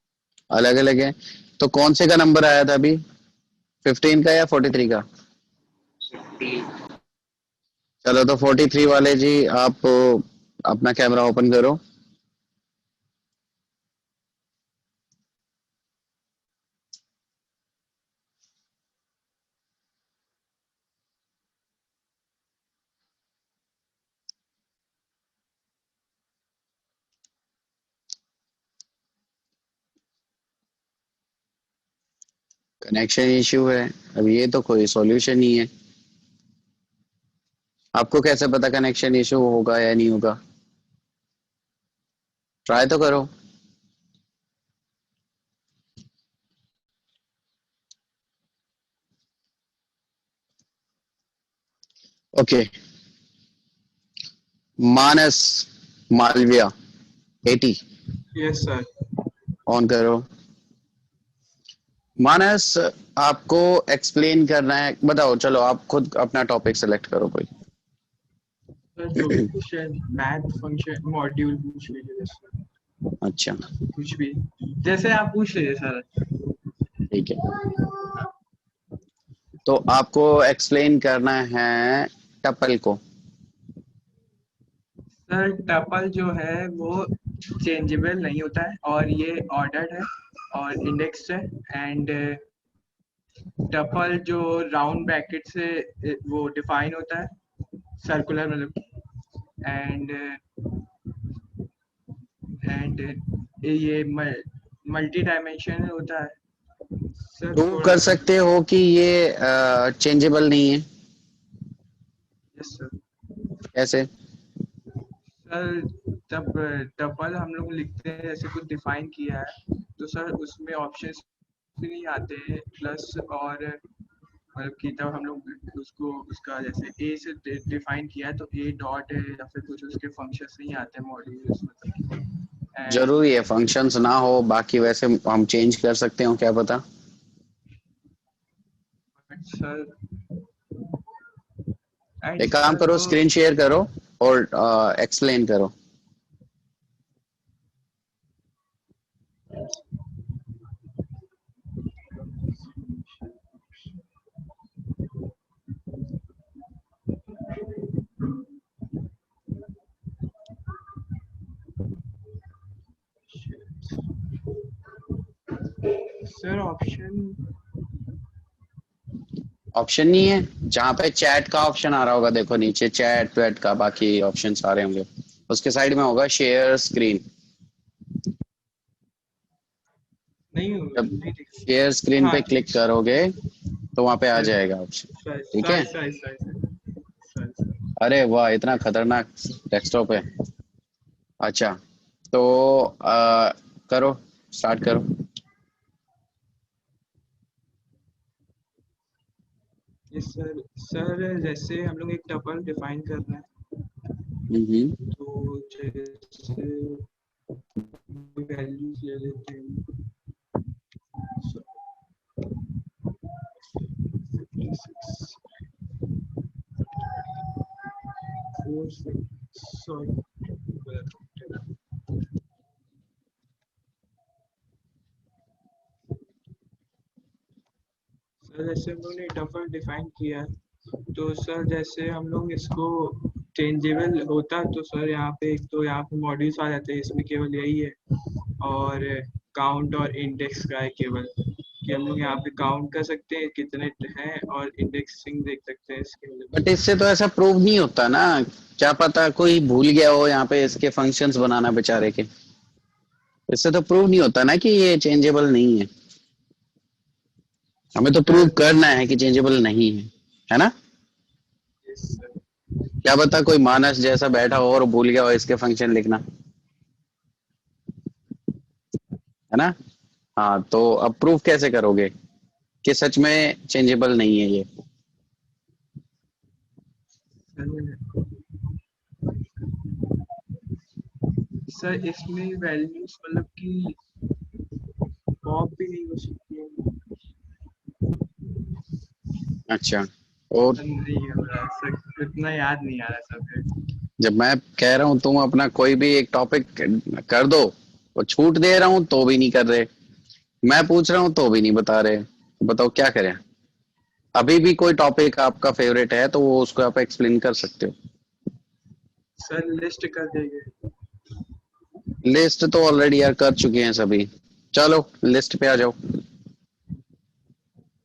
अलग अलग है? तो कौन से का नंबर आया था अभी, 15 का या 43 का? 50। चलो, तो 43 वाले जी आप अपना कैमरा ओपन करो। कनेक्शन इशू है। अब ये तो कोई सॉल्यूशन नहीं है। आपको कैसे पता कनेक्शन इशू होगा या नहीं होगा? ट्राई तो करो। Okay, Manas Malviya 80 yes sir. On करो। मानस, आपको एक्सप्लेन करना है, बताओ। चलो आप खुद अपना टॉपिक सेलेक्ट करो कोई। सर जो भी कुछ मैथ फंक्शन मॉड्यूल पूछ लीजिए सर, अच्छा, कुछ भी जैसे आप पूछ लीजिए सर। ठीक है। तो आपको एक्सप्लेन करना है टपल को। सर टपल जो है वो चेंजेबल नहीं होता है और ये ऑर्डर्ड है और इंडेक्स है। एंड टपल जो राउंड ब्रैकेट से वो डिफाइन होता है, सर्कुलर मतलब। एंड ये मल्टी डायमेंशन होता है सर। प्रूव थोड़ा कर सकते हो कि ये चेंजेबल नहीं है? Yes sir. कैसे? सर तब टपल हम लोग लिखते हैं जैसे कुछ डिफाइन किया है तो सर उसमें ऑप्शंस भी नहीं आते हैं प्लस और मतलब कि तब हम लोग उसको उसका जैसे ए से डिफाइन किया है तो ए डॉट है या फिर कुछ उसके फंक्शंस नहीं आते हैं मॉड्यूल्स मतलब। एंड जरूरी है फंक्शंस ना हो, बाकी वैसे हम चेंज कर सकते हो, क्या पता। सर एंड एक काम सर करो, वो स्क्रीन शेयर करो और एक्सप्लेन करो। सर ऑप्शन ऑप्शन नहीं है? जहाँ पे चैट का ऑप्शन आ रहा होगा, देखो नीचे चैट वैट का बाकी ऑप्शन आ रहे होंगे, उसके साइड में होगा शेयर स्क्रीन। नहीं जब नहीं दिख शेयर स्क्रीन हाँ पे क्लिक करोगे तो वहां पे आ यस जाएगा ऑप्शन। सर ठीक सर है। सर सर सर सर अरे वाह, इतना खतरनाक डेस्कटॉप है। अच्छा, तो करो, स्टार्ट करो। Yes sir. सर जैसे हम लोग एक टपल डिफाइन कर रहे हैं हम्म। तो जैसे वैल्यूज ले लेते हैं। सॉरी सर जैसे हम लोग ने टपल डिफाइन किया है तो सर जैसे हम लोग इसको चेंजेबल होता तो सर यहाँ पे एक तो यहाँ पे मॉड्यूल्स आ जाते हैं, इसमें केवल यही है। और काउंट और इंडेक्स का है केवल कि हम लोग यहाँ पे काउंट कर सकते हैं कितने हैं और इंडेक्सिंग देख सकते हैं इसके बट मतलब। इससे तो ऐसा प्रूव नहीं होता ना। क्या पता कोई भूल गया हो यहाँ पे इसके फंक्शंस बनाना बेचारे के। इससे तो प्रूव नहीं होता ना कि ये चेंजेबल नहीं है। हमें तो प्रूव सर करना है कि चेंजेबल नहीं है ना? Yes sir. क्या पता कोई मानस जैसा बैठा हो और भूल गया हो इसके फंक्शन लिखना, है ना? हाँ, तो अब प्रूव कैसे करोगे कि सच में चेंजेबल नहीं है ये? सर इसमें वैल्यूज मतलब कि पॉप भी नहीं हो सकती है। अच्छा, और नहीं हो रहा सर, इतना याद नहीं आ रहा सर। जब मैं कह रहा हूँ तुम अपना कोई भी एक टॉपिक कर दो, और छूट दे रहा हूँ तो भी नहीं कर रहे, मैं पूछ रहा हूँ तो भी नहीं बता रहे, तो बताओ क्या करें? अभी भी कोई टॉपिक आपका फेवरेट है तो वो उसको आप एक्सप्लेन कर सकते हो। सर लिस्ट कर देंगे। लिस्ट तो ऑलरेडी यार कर चुके हैं सभी। चलो लिस्ट पे आ जाओ।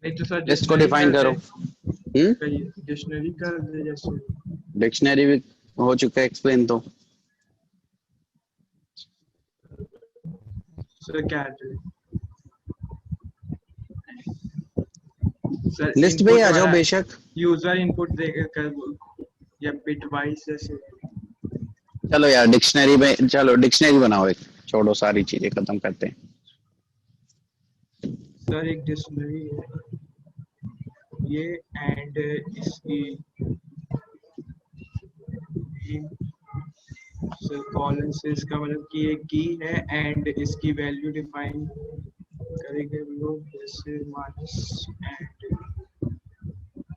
नहीं तो सर लिस्ट को डिक्शनरी डिफाइन कर करो। दे। डिक्शनरी कर दे जैसे। डिक्शनरी भी हो चुका है एक्सप्लेन तो। सर क्या है सर लिस्ट पे ही आ जाओ बेशक। यूजर इनपुट देकर या बिट वाइज जैसे। चलो यार डिक्शनरी में, चलो डिक्शनरी बनाओ एक, छोड़ो सारी चीजें खत्म करते हैं। सर एक डिक्शनरी है ये, एंड इसकी सर कॉलन से इसका मतलब कि एक की है एंड इसकी वैल्यू डिफाइन करेंगे हम लोग, जैसे माइनस एंड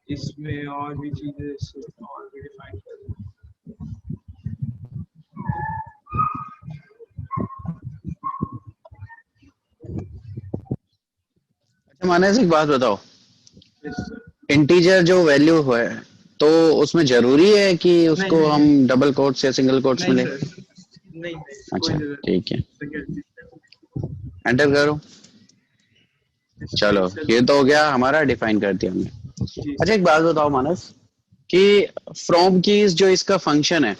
इसमें और भी चीजें और भी डिफाइन करेंगे। अच्छा मानस एक बात बताओ, Yes, sir. इंटीजर जो वैल्यू है तो उसमें जरूरी है कि उसको नहीं, हम डबल कोट्स या सिंगल कोट्स नहीं मिले? सर, नहीं कोई अच्छा जरूरत ठीक है, नहीं। एंटर करो। चलो ये तो हो गया हमारा, डिफाइन कर दिया हमने। अच्छा एक बात बताओ मानस कि फ्रॉम कीज जो इसका फंक्शन है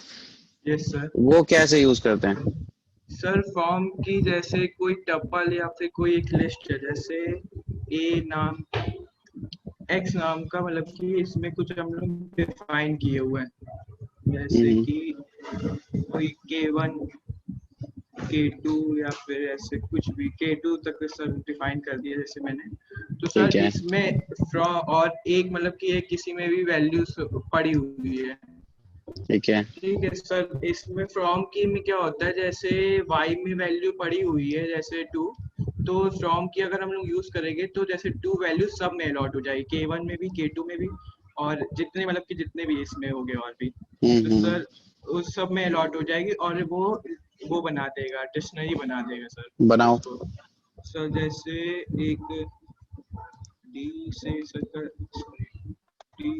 यस सर। वो कैसे यूज करते हैं? सर फॉर्म की जैसे कोई टपल या फिर कोई एक लिस्ट है, जैसे ए नाम एक्स नाम का, मतलब कि इसमें कुछ हम लोग डिफाइन किए हुए हैं, जैसे कि कोई K1 K2 या फिर ऐसे कुछ भी K2 तक सर डिफाइन कर दिया जैसे मैंने। तो ठीक सर है। इसमें फ्रॉम और एक मतलब कि एक किसी में भी वैल्यूज पड़ी हुई है, ठीक है। ठीक है सर। इसमें फ्रॉम की में क्या होता है, जैसे y में वैल्यू पड़ी हुई है जैसे 2, तो फ्रॉम की अगर हम लोग यूज करेंगे तो जैसे 2 वैल्यू सब में अलॉट हो जाएगी, K1 में भी K2 में भी, और जितने मतलब कि जितने भी इसमें हो गए और भी, तो सर उस सब में अलॉट हो जाएगी और वो बना देगा, डिक्शनरी बना देगा सर। बनाओ। सर जैसे एक डी से सर डी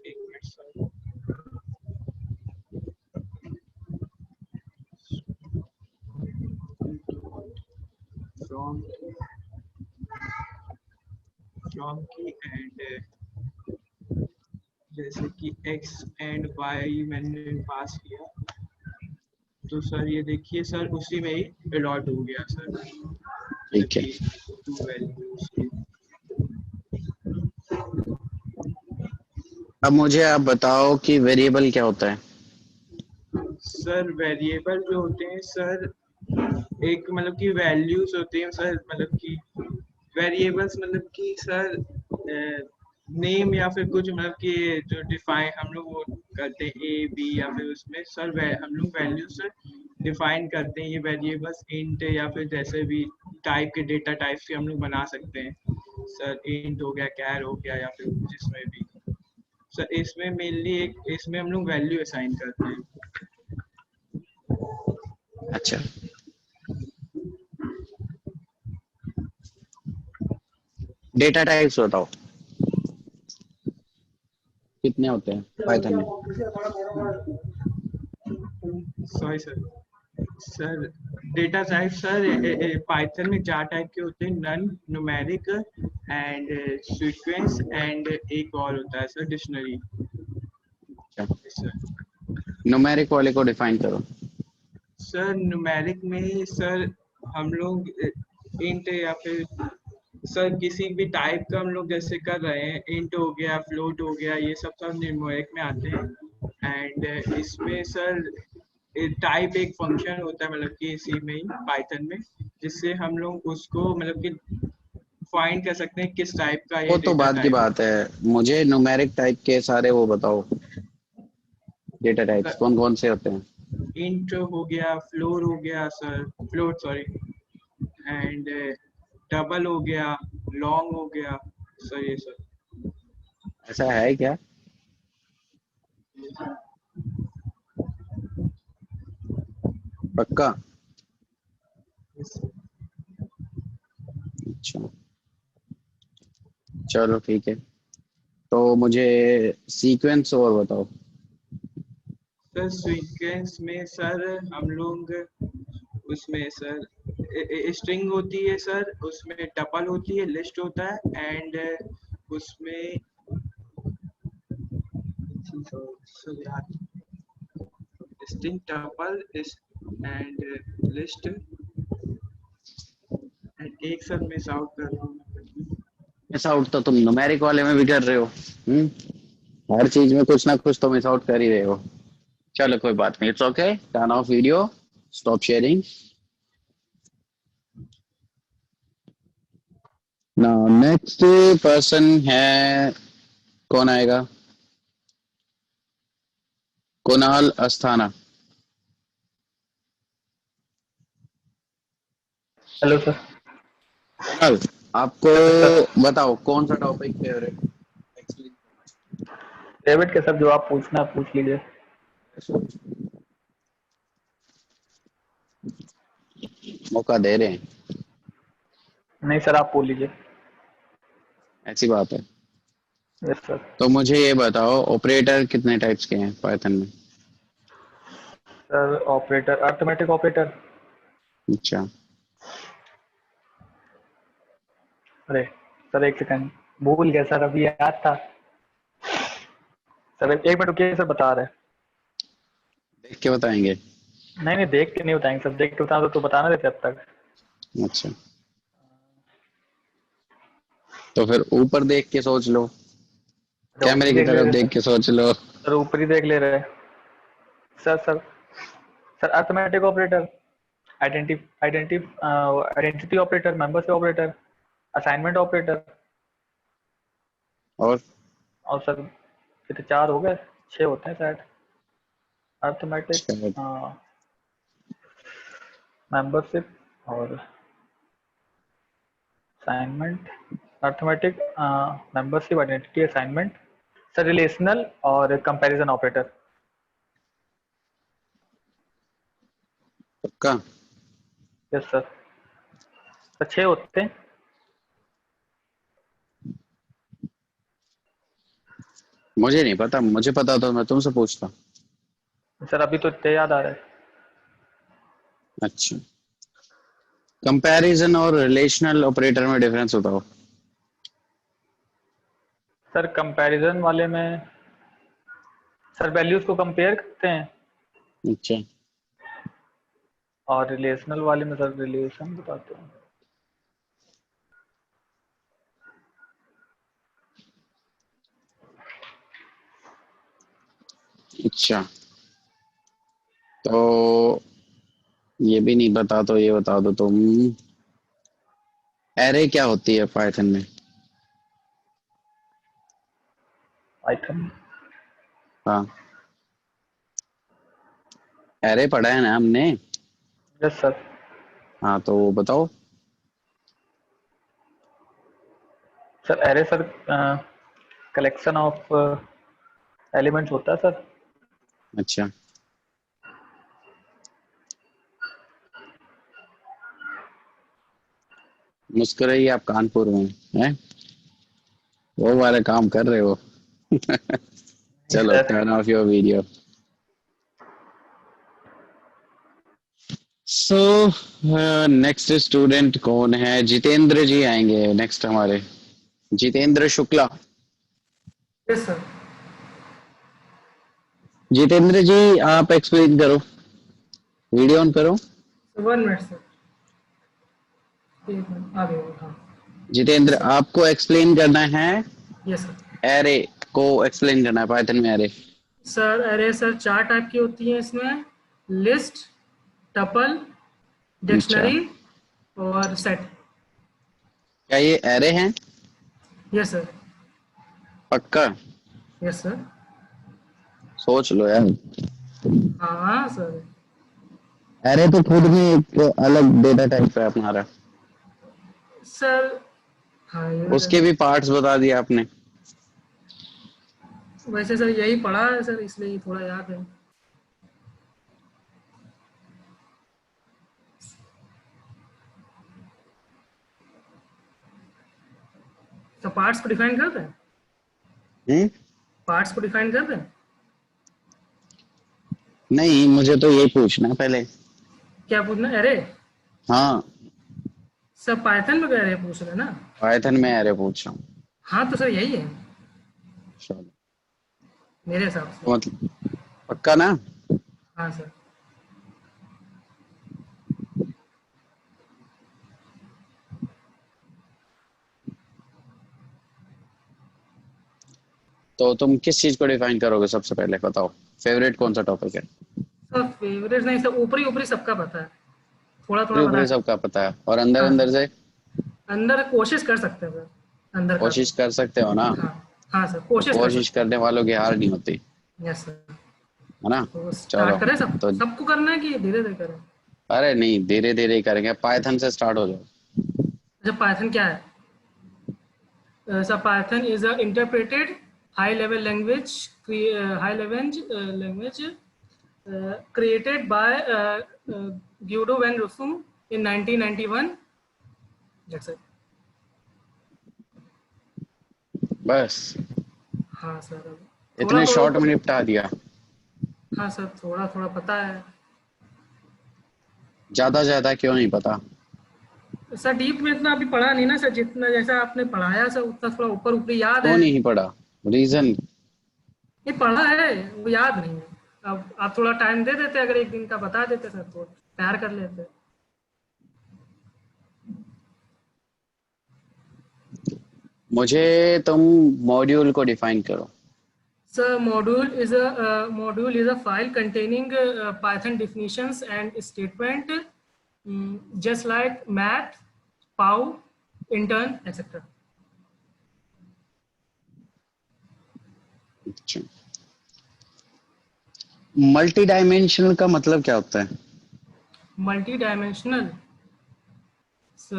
एक मिनट सर, फ्रॉम की एंड जैसे कि x एंड y मैंने पास किया, तो सर ये देखिए सर उसी में ही अलॉट हो गया सर, ठीक है। 2 वैल्यूज की। अब मुझे आप बताओ कि वेरिएबल क्या होता है? सर वेरिएबल जो होते हैं सर, एक मतलब कि वैल्यूज होते हैं सर, मतलब कि वेरिएबल्स मतलब कि सर नेम या फिर कुछ मतलब कि जो डिफाइन हम लोग वो करते हैं ए बी, या फिर उसमें सर हम लोग वैल्यू सर डिफाइन करते हैं। ये वेरिएबल्स इंट या फिर जैसे भी टाइप के डेटा टाइप्स के हम लोग बना सकते हैं सर, इंट हो गया, कैर हो गया, या फिर जिसमें भी सर। इसमें मेनली एक इसमें हम लोग वैल्यू असाइन करते हैं। अच्छा डेटा टाइप्स बताओ कितने होते हैं पाइथन में? Sorry sir, sir data type sir Python में 4 टाइप के होते हैं, none, numeric and sequence and एक और होता है सर डिक्शनरी। अच्छा न्यूमेरिक वाले को डिफाइन करो। सर न्यूमेरिक में सर हम लोग इंट या फिर सर किसी भी टाइप का हम लोग जैसे कर रहे हैं, इंट हो गया, फ्लोट हो गया, ये सब सब न्यूमेरिक में आते हैं। एंड इसमें सर टाइप एक फंक्शन होता है, मतलब कि इसी में ही पाइथन में, जिससे हम लोग उसको मतलब कि फाइंड कर सकते हैं किस टाइप का ये वो तो डेटा बात की टाइप बात है, मुझे न्यूमेरिक टाइप के सारे वो बताओ, डेटा टाइप्स है। कौन कौन से होते हैं? इंट हो गया, फ्लोर हो गया sir, float sorry, and double हो गया, लॉन्ग हो गया सर, ये सर। ऐसा है क्या? पक्का? अच्छा चलो ठीक है, तो मुझे सीक्वेंस और बताओ। सर सीक्वेंस में सर हम लोग उसमें सर स्ट्रिंग होती है सर, उसमें टपल होती है, लिस्ट होता है, एंड उसमें सर यार string tuple and list and एक सर मिस आउट कर रहा हूँ। मिस आउट तो तुम न्यूमेरिक वाले में भी कर रहे हो। हर चीज में कुछ ना कुछ तो मिस आउट कर ही रहे हो। चलो कोई बात नहीं, it's okay, turn off video, stop sharing. Now next person है, कौन आएगा? कुणाल अस्थाना। Hello sir. कुणाल, आपको बताओ कौन सा टॉपिक फेवरेट? डेविड के सर जो आप पूछना है पूछ लीजिए। मौका दे रहे हैं। नहीं सर आप बोल लीजिए। ऐसी बात है। Yes sir. तो मुझे ये बताओ, ऑपरेटर कितने टाइप्स के हैं पाइथन में? Sir operator, arithmetic operator. अच्छा, अरे सर एक सेकंड, भूल गया सर, अभी याद था। सर एक मिनट रुकिए सर, बता रहे हैं। देख के बताएंगे। नहीं नहीं देख के नहीं बताएंगे सर, देख के बताना तो बताना देते अब तक। अच्छा, तो फिर ऊपर देख के सोच लो, कैमरे की देख ले तरफ रहे देख सर। के सोच लो। सर ऊपर ही देख ले रहे हैं। Sir sir sir arithmetic operator, identity operator, membership operator, assignment operator, और और सर कितने, 4 हो गए, 6 होते हैं शायद। अर्थमेटिक, शायद। मेंबरशिप और assignment. Arithmetic, membership, identity, assignment, sir relational और कंपैरिजन ऑपरेटर। पक्का? Yes sir. सर 6 होते हैं। मुझे नहीं पता, मुझे पता तो मैं तुमसे पूछता। सर अभी तो इतने याद आ रहे हैं। अच्छा, कंपैरिजन और रिलेशनल ऑपरेटर में डिफरेंस बताओ। सर कंपैरिजन वाले में सर वैल्यूज को कंपेयर करते हैं, अच्छा, और रिलेशनल वाले में सर रिलेशन बताते हैं। अच्छा, तो ये भी नहीं बता तो ये बता दो तुम, एरे क्या होती है पाइथन में? पाइथन। हाँ, एरे पढ़ा है ना हमने। Yes sir. हाँ तो वो बताओ। Sir array sir collection of elements होता है सर। अच्छा, मुस्कुराइए, आप कानपुर में हैं, वो वाले काम कर रहे हो। चलो sir turn off your video. So next student कौन है? जितेंद्र जी आएंगे नेक्स्ट हमारे, जितेंद्र शुक्ला। Yes sir. जितेंद्र जी आप एक्सप्लेन करो, वीडियो ऑन करो। 1 मिनट सर, 1 मिनट आ गया। हाँ जितेंद्र सर। आपको एक्सप्लेन करना है, यस सर। एरे को एक्सप्लेन करना है पाइथन में। Array sir array sir 4 type की होती है इसमें, लिस्ट, टपल, अच्छा, डिक्शनरी और सेट। क्या ये एरे हैं? Yes sir. पक्का? Yes sir. सोच लो यार। हाँ सर। एरे तो खुद में एक अलग डेटा टाइप है हमारा, सर हाँ ये उसके भी पार्ट्स बता दिए आपने। वैसे सर यही पढ़ा है सर, इसलिए थोड़ा याद है। तो पार्ट्स को डिफाइन कर दें, पार्ट्स को डिफाइन कर दें। नहीं, मुझे तो ये पूछना है पहले। क्या पूछना, एरे? हाँ, सर पाइथन में एरे पूछ रहे हैं ना? पाइथन में एरे पूछ रहा हूँ। हाँ तो सर यही है चलो, मेरे हिसाब से। तो मतलब पक्का ना? हाँ सर। तो तुम किस चीज को डिफाइन करोगे सबसे पहले, बताओ। फेवरेट कौन सा टॉपिक है? सर फेवरेट नहीं सर, ऊपरी ऊपरी सबका पता है, थोड़ा थोड़ा ऊपरी बता। सबका पता है, और अंदर हाँ अंदर से अंदर कोशिश कर सकते हैं सर, अंदर का। कोशिश कर सकते हो ना? हाँ हाँ सर, तो कोशिश कर कोशिश सकते करने वालों की हार नहीं होती, हैं। Yes sir. है ना? तो चलो स्टार्ट करें, सब तो, सबको करना है कि धीरे धीरे करें? अरे नहीं, धीरे धीरे ही करेंगे। पाइथन से स्टार्ट हो जाओ। अच्छा पाइथन क्या है? Sir Python is a interpreted high level language, high level language created by Guido van Rossum in 1991. That's it. बस हाँ सर, थोड़ा इतने थोड़ा शॉर्ट में निपटा दिया। हाँ सर, थोड़ा थोड़ा पता है ज्यादा ज्यादा क्यों नहीं पता? सर। डीप में इतना अभी पढ़ा नहीं ना सर, जितना जैसा आपने पढ़ाया सर उतना थोड़ा ऊपर ऊपरी याद क्यों है। नहीं पढ़ा? रीजन? ये पढ़ा है, वो याद नहीं है। अब आप थोड़ा टाइम दे देते, अगर एक दिन का बता देते सर तो तैयार कर लेते। मुझे तुम मॉड्यूल को डिफाइन करो। So module is a file containing Python definitions and statement, just like math, POW, intern, etc. अच्छा, मल्टी डायमेंशनल का मतलब क्या होता है? Multi-dimensional. So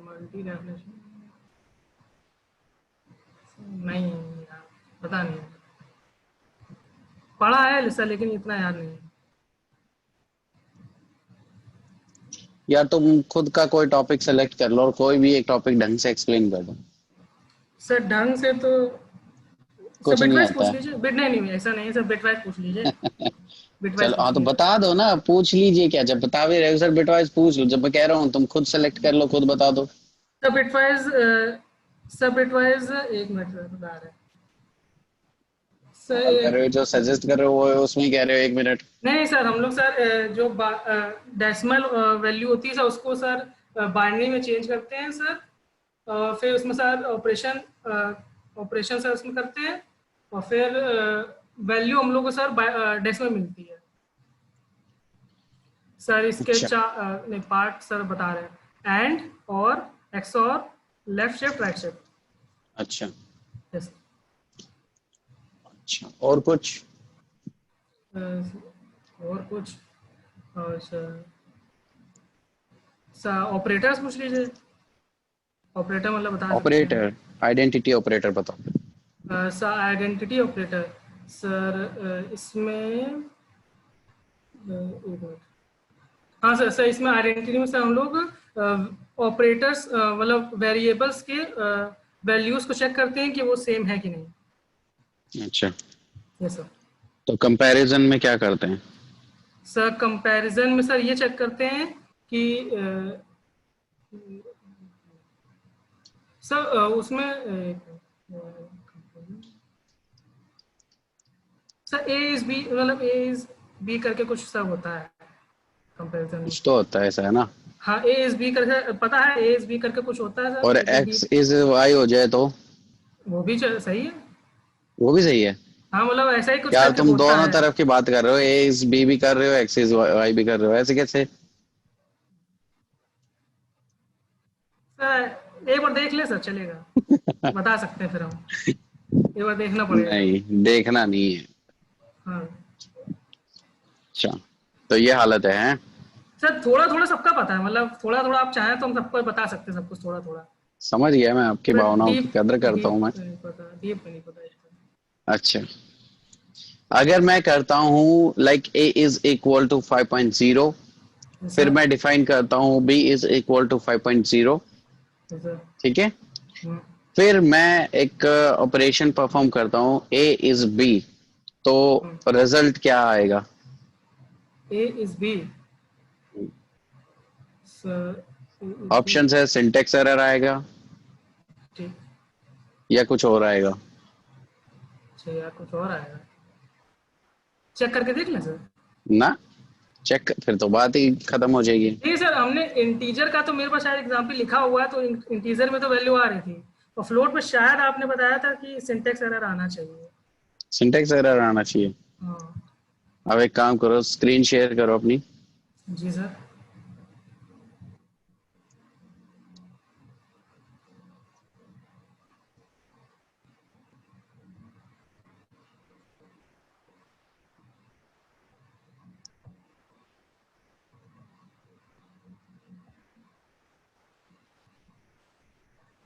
multi-dimensional नहीं यार, पता नहीं, पढ़ा है सर लेकिन इतना याद नहीं। यार तुम खुद का कोई टॉपिक सेलेक्ट कर लो और कोई भी एक टॉपिक ढंग से एक्सप्लेन कर दो। सर ढंग से तो कुछ सर नहीं बिटवाइज आता पूछ है। लीजिए। बिट नहीं ऐसा नहीं है सर, बिटवाइज पूछ लीजिए। बिटवाइज चलो हाँ, तो पूछ लीजिए। बता दो ना, पूछ लीजिए। क्या जब बता भी रहे हो सर बिटवाइज पूछ लो, जब मैं कह रहा हूँ तुम खुद सेलेक्ट कर लो, खुद बता दो। सर बिटवाइज एक मिनट बता रहे हैं कॉल कर सर। रहे हो, जो सजेस्ट कर रहे हो वो उसमें ही कह रहे हो 1 मिनट। नहीं सर, हम लोग सर जो डेसिमल वैल्यू होती है सर उसको सर बाइनरी में चेंज करते हैं सर। फिर उसमें सर ऑपरेशन सर उसमें करते हैं, और फिर वैल्यू हम लोग को सर डेसिमल मिलती है सर। इसके अच्छा नहीं पार्ट सर बता रहे हैं, एंड और एक्स और लेफ्ट शिफ्ट राइट शिफ्ट। अच्छा यस। अच्छा, और कुछ? और कुछ और सर ऑपरेटर्स पूछ लीजिए। ऑपरेटर मतलब बता सकते हैं ऑपरेटर, आइडेंटिटी ऑपरेटर बताओ। सर। आइडेंटिटी ऑपरेटर सर इसमें एक मिनट। हाँ सर, इसमें आइडेंटिटी में सर हम लोग ऑपरेटर्स मतलब वेरिएबल्स के वैल्यूज को चेक करते हैं कि वो सेम है कि नहीं। अच्छा, यस सर। तो कंपैरिजन में क्या करते हैं? सर कंपैरिजन में सर ये चेक करते हैं कि सर उसमें सर ए इज बी, मतलब ए इज बी करके कुछ सब होता है कंपैरिजन में। कुछ तो होता है ऐसा, है ना? हाँ ए इज बी करके पता है, ए इज बी करके कुछ होता है सर। और एक्स इज वाई हो जाए तो? वो भी सही है। वो भी सही है। हाँ मतलब ऐसा ही कुछ यार करके तुम होता दोनों है। तरफ की बात कर रहे हो, ए इज बी भी कर रहे हो, एक्स इज वाई भी कर रहे हो, ऐसे कैसे? सर एक बार देख ले सर, चलेगा। बता सकते हैं फिर हम, एक बार देखना पड़ेगा। नहीं, देखना नहीं है। हाँ अच्छा, तो ये हालत है, हैं? सर, थोड़ा थोड़ा सबका पता है, मतलब थोड़ा थोड़ा आप चाहें तो हम सबको बता सकते हैं सब कुछ थोड़ा थोड़ा। समझ गया मैं, आपकी भावनाओं की डीप कदर करता हूँ मैं। नहीं पता, डीप नहीं पता इसका। अच्छा, अगर मैं करता हूँ like a is equal to 5.0, फिर मैं डिफाइन करता हूँ b इज इक्वल टू 5.0, ठीक है? फिर मैं एक ऑपरेशन परफॉर्म करता हूँ a इज b, तो रिजल्ट क्या आएगा? A is B। ऑप्शन है, सिंटेक्स एरर आएगा ठीक, या कुछ और आएगा? अच्छा यार कुछ और आएगा, चेक करके देख लें सर। ना चेक, फिर तो बात ही खत्म हो जाएगी। नहीं सर, हमने इंटीजर का तो मेरे पास शायद एग्जांपल लिखा हुआ है, तो इंटीजर में तो वैल्यू आ रही थी, और फ्लोट पे शायद आपने बताया था कि सिंटेक्स एरर आना चाहिए। सिंटेक्स एरर आना चाहिए। हाँ अब एक काम करो, स्क्रीन शेयर करो अपनी। जी सर।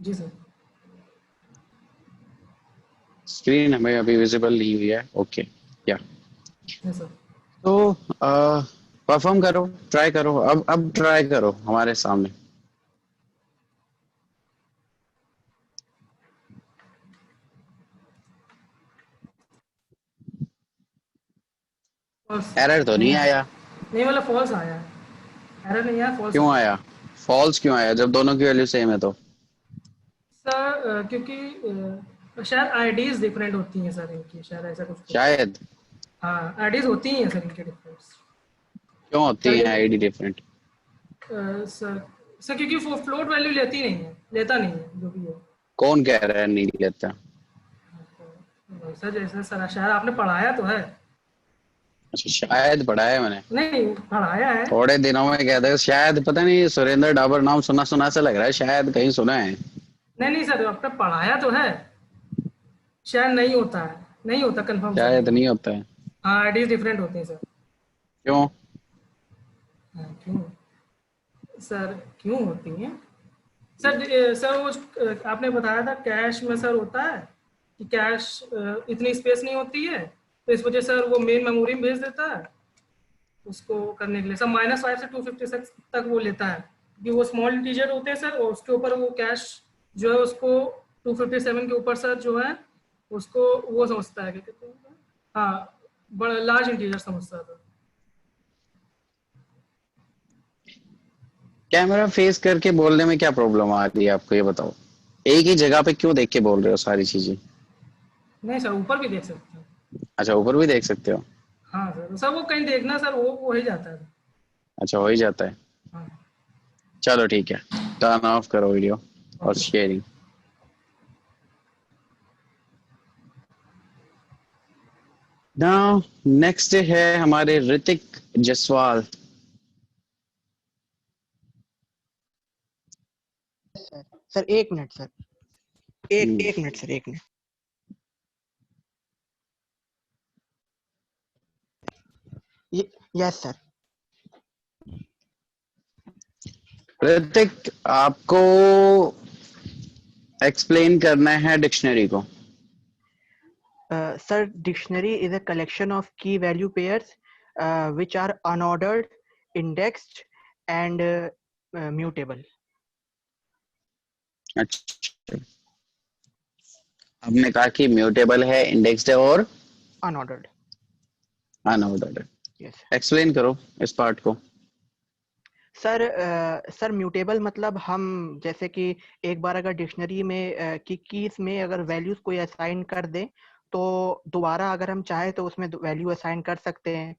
जी सर। स्क्रीन हमें अभी विजिबल नहीं हुई है। ओके या यस सर। तो परफॉर्म करो, ट्राई करो। अब ट्राई करो हमारे सामने। एरर तो नहीं आया? नहीं मतलब फॉल्स आया है, एरर नहीं आया, फॉल्स क्यों आया आया? फॉल्स क्यों आया जब दोनों की वैल्यू सेम है तो? सर। क्योंकि शायद आईडीज डिफरेंट होती हैं सर इनकी, शायद ऐसा कुछ। शायद। हाँ आईडीज होती हैं सर इनके डिफरेंस। क्यों होती है आईडी डिफरेंट? सर सर क्योंकि वो फ्लोट वैल्यू लेती नहीं है, लेता नहीं है जो भी है। कौन कह रहा है नहीं लेता? सर जैसे सर शायद आपने पढ़ाया तो है। अच्छा, शायद पढ़ा है मैंने। नहीं पढ़ाया है। थोड़े दिनों में कहते हैं शायद, पता नहीं सुरेंद्र डाबर नाम सुना सुना सा लग रहा है, शायद कहीं सुना है। नहीं सर आपने पढ़ाया तो है, शायद नहीं होता है, नहीं होता कंफर्म सर। शायद नहीं होता है। हाँ आईडीज डिफरेंट होती हैं सर। क्यों? हाँ, क्यों सर, क्यों होती हैं सर? सर वो आपने बताया था कैश में सर होता है कि कैश इतनी स्पेस नहीं होती है, तो इस वजह से सर वो मेन मेमोरी में भेज देता है उसको करने के लिए। सर -5 से 256 तक वो लेता है, कि वो स्मॉल इंटीजर होते हैं सर, और उसके ऊपर वो कैश जो है उसको 257 के ऊपर सर जो है उसको वो समझता है, क्या कहते हैं, हाँ बड़ा लार्ज इंटीजर समझता है। कैमरा फेस करके बोलने में क्या प्रॉब्लम आ रही है आपको, ये बताओ? एक ही जगह पे क्यों देख के बोल रहे हो सारी चीजें? नहीं सर ऊपर भी देख सकते हैं। अच्छा, ऊपर भी देख सकते हो? हाँ सर वो कहीं देखना सर वो ही जाता है। अच्छा, हो ही जाता है। हाँ चलो ठीक है, टर्न ऑफ करो वीडियो और ओके। शेयरिंग। नाउ नेक्स्ट है हमारे ऋतिक जसवाल। सर एक मिनट सर, एक मिनट सर, एक मिनट। Yes sir. ऋतिक, आपको एक्सप्लेन करना है डिक्शनरी को। Sir dictionary is a collection of key value pairs which are unordered, indexed and mutable. अच्छा, हमने कहा कि म्यूटेबल है, इंडेक्स्ड है और Unordered. अनऑर्डर्ड है। Yes. एक्सप्लेन करो इस पार्ट को। सर म्यूटेबल मतलब हम जैसे कि एक बार अगर डिक्शनरी में की कीज में अगर वैल्यूज कोई असाइन कर दें तो दोबारा अगर हम चाहे तो उसमें वैल्यू असाइन कर सकते हैं।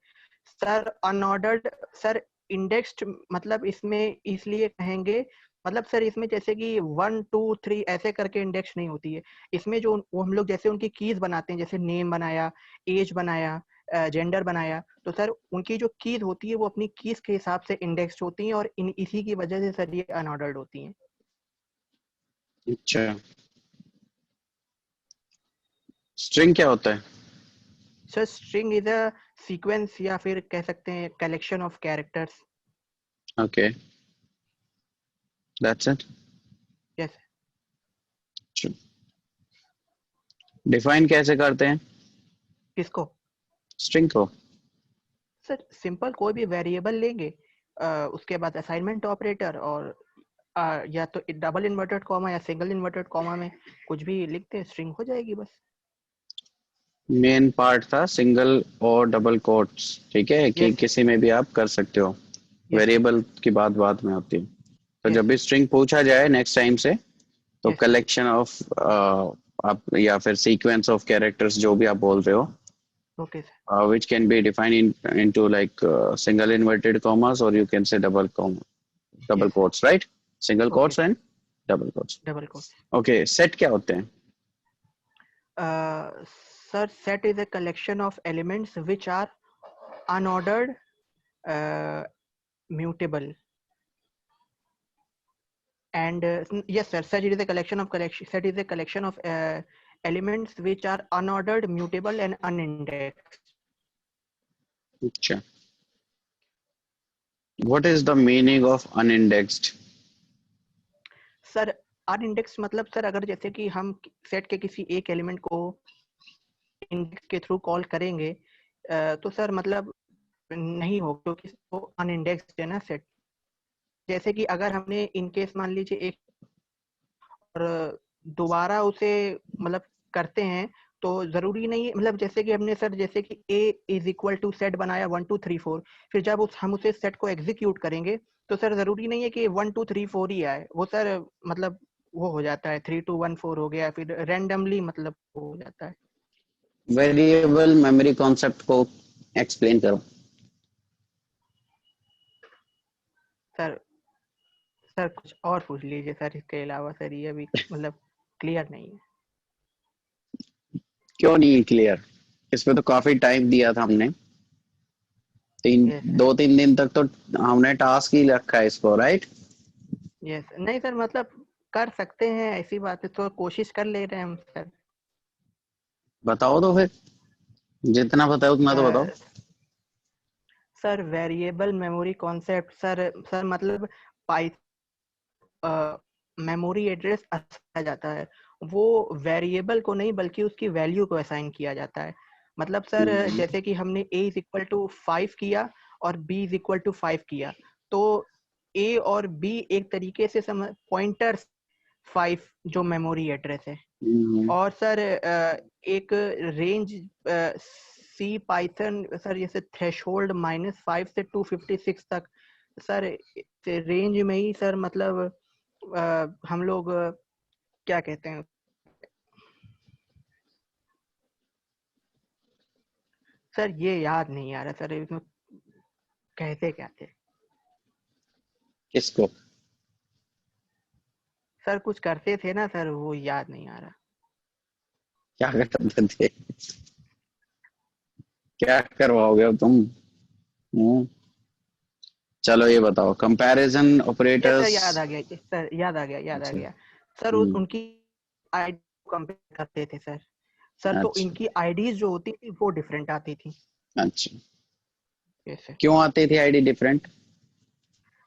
सर अनऑर्डर्ड, सर इंडेक्स्ड मतलब इसमें इसलिए कहेंगे, मतलब सर इसमें जैसे कि 1 2 3 ऐसे करके इंडेक्स नहीं होती है। इसमें जो वो हम लोग जैसे उनकी कीज बनाते हैं, जैसे नेम बनाया, एज बनाया, जेंडर बनाया, तो सर उनकी जो कीज होती है वो अपनी कीज के हिसाब से इंडेक्स्ड होती हैं और इसी की वजह से सर ये अनऑर्डर्ड होती हैं। अच्छा, स्ट्रिंग क्या होता है? Sir string is a sequence या फिर कह सकते हैं collection of characters. Okay, that's it. Yes. Define कैसे करते हैं किसको? स्ट्रिंग को? सर सिंपल कोई भी वेरिएबल लेंगे, उसके बाद असाइनमेंट ऑपरेटर और या तो डबल इन्वर्टेड कॉमा या सिंगल इन्वर्टेड कॉमा में कुछ भी लिखते हैं, स्ट्रिंग हो जाएगी बस। मेन पार्ट था सिंगल और डबल कोट्स, ठीक है, कि Yes. किसी में भी आप कर सकते हो। Yes. वेरिएबल की बात बाद में होती है। तो Yes. जब भी स्ट्रिंग पूछा जाए नेक्स्ट टाइम से, तो Yes. कलेक्शन ऑफ आप या फिर सीक्वेंस ऑफ कैरेक्टर्स जो भी आप बोल रहे हो, Okay sir. which can be defined into like single inverted commas or you can say double Yes. quotes, right? Single Okay. quotes and double quotes. Double quote. Okay, set क्या होते हैं? Sir set is a collection of elements which are unordered, mutable, and yes sir, set is a collection of elements which are unordered, mutable and unindexed. अच्छा, what is the meaning of unindexed? Sir unindex मतलब sir अगर जैसे कि हम set के किसी एक element को इंडेक्स के थ्रू कॉल करेंगे तो सर मतलब नहीं हो, क्योंकि वो अनइंडेक्स्ड है ना सेट। जैसे कि अगर हमने इनकेस मान लीजिए एक और दोबारा उसे मतलब करते हैं तो जरूरी नहीं है, मतलब जैसे कि हमने सर जैसे कि a is equal to set बनाया 1 2 3 4, फिर जब हम उसे सेट को एग्जीक्यूट करेंगे तो सर जरूरी नहीं है कि 1 2 3 4 ही आए, वो सर मतलब वो हो जाता है 3 2 1 4 हो गया, फिर रैंडमली मतलब हो जाता है। वेरिएबल मेमोरी कॉन्सेप्ट को एक्सप्लेन करो। सर सर कुछ और पूछ लीजिए सर, इसके अलावा सर ये अभी मतलब क्लियर नहीं है। क्यों नहीं क्लियर? इसमें तो काफी टाइम दिया था हमने, Yes, sir. 2-3 दिन तक तो हमने टास्क ही रखा है इसको, राइट? यस नहीं सर, मतलब कर सकते हैं, ऐसी बात है तो कोशिश कर ले रहे हैं हम सर। बताओ तो फिर, जितना बताओ उतना तो बताओ। Sir variable memory concept sir मतलब पाई मेमोरी एड्रेस असाइन जाता है, वो वेरिएबल को नहीं बल्कि उसकी वैल्यू को असाइन किया जाता है। मतलब सर जैसे कि हमने a इज इक्वल टू 5 किया और b इज इक्वल टू 5 किया, तो a और b एक तरीके से पॉइंटर्स 5 जो मेमोरी एड्रेस है। और सर एक रेंज सी पाइथन सर जैसे थ्रेशोल्ड -5 से 256 तक, सर रेंज में ही सर मतलब हम लोग क्या कहते हैं सर, ये याद नहीं आ रहा सर, इसमें कहते क्या थे किसको? सर, कुछ करते थे ना सर, वो याद नहीं आ रहा। क्या करते थे? क्या करवाओगे अब तुम? चलो ये बताओ, कंपैरिजन ऑपरेटर्स। सर याद आ गया सर, याद आ गया सर, उनकी आईडी कंपेयर करते थे सर तो इनकी आईडीज जो होती थी वो डिफरेंट आती थी। अच्छा, यस सर। क्यों आती थी आईडी डिफरेंट?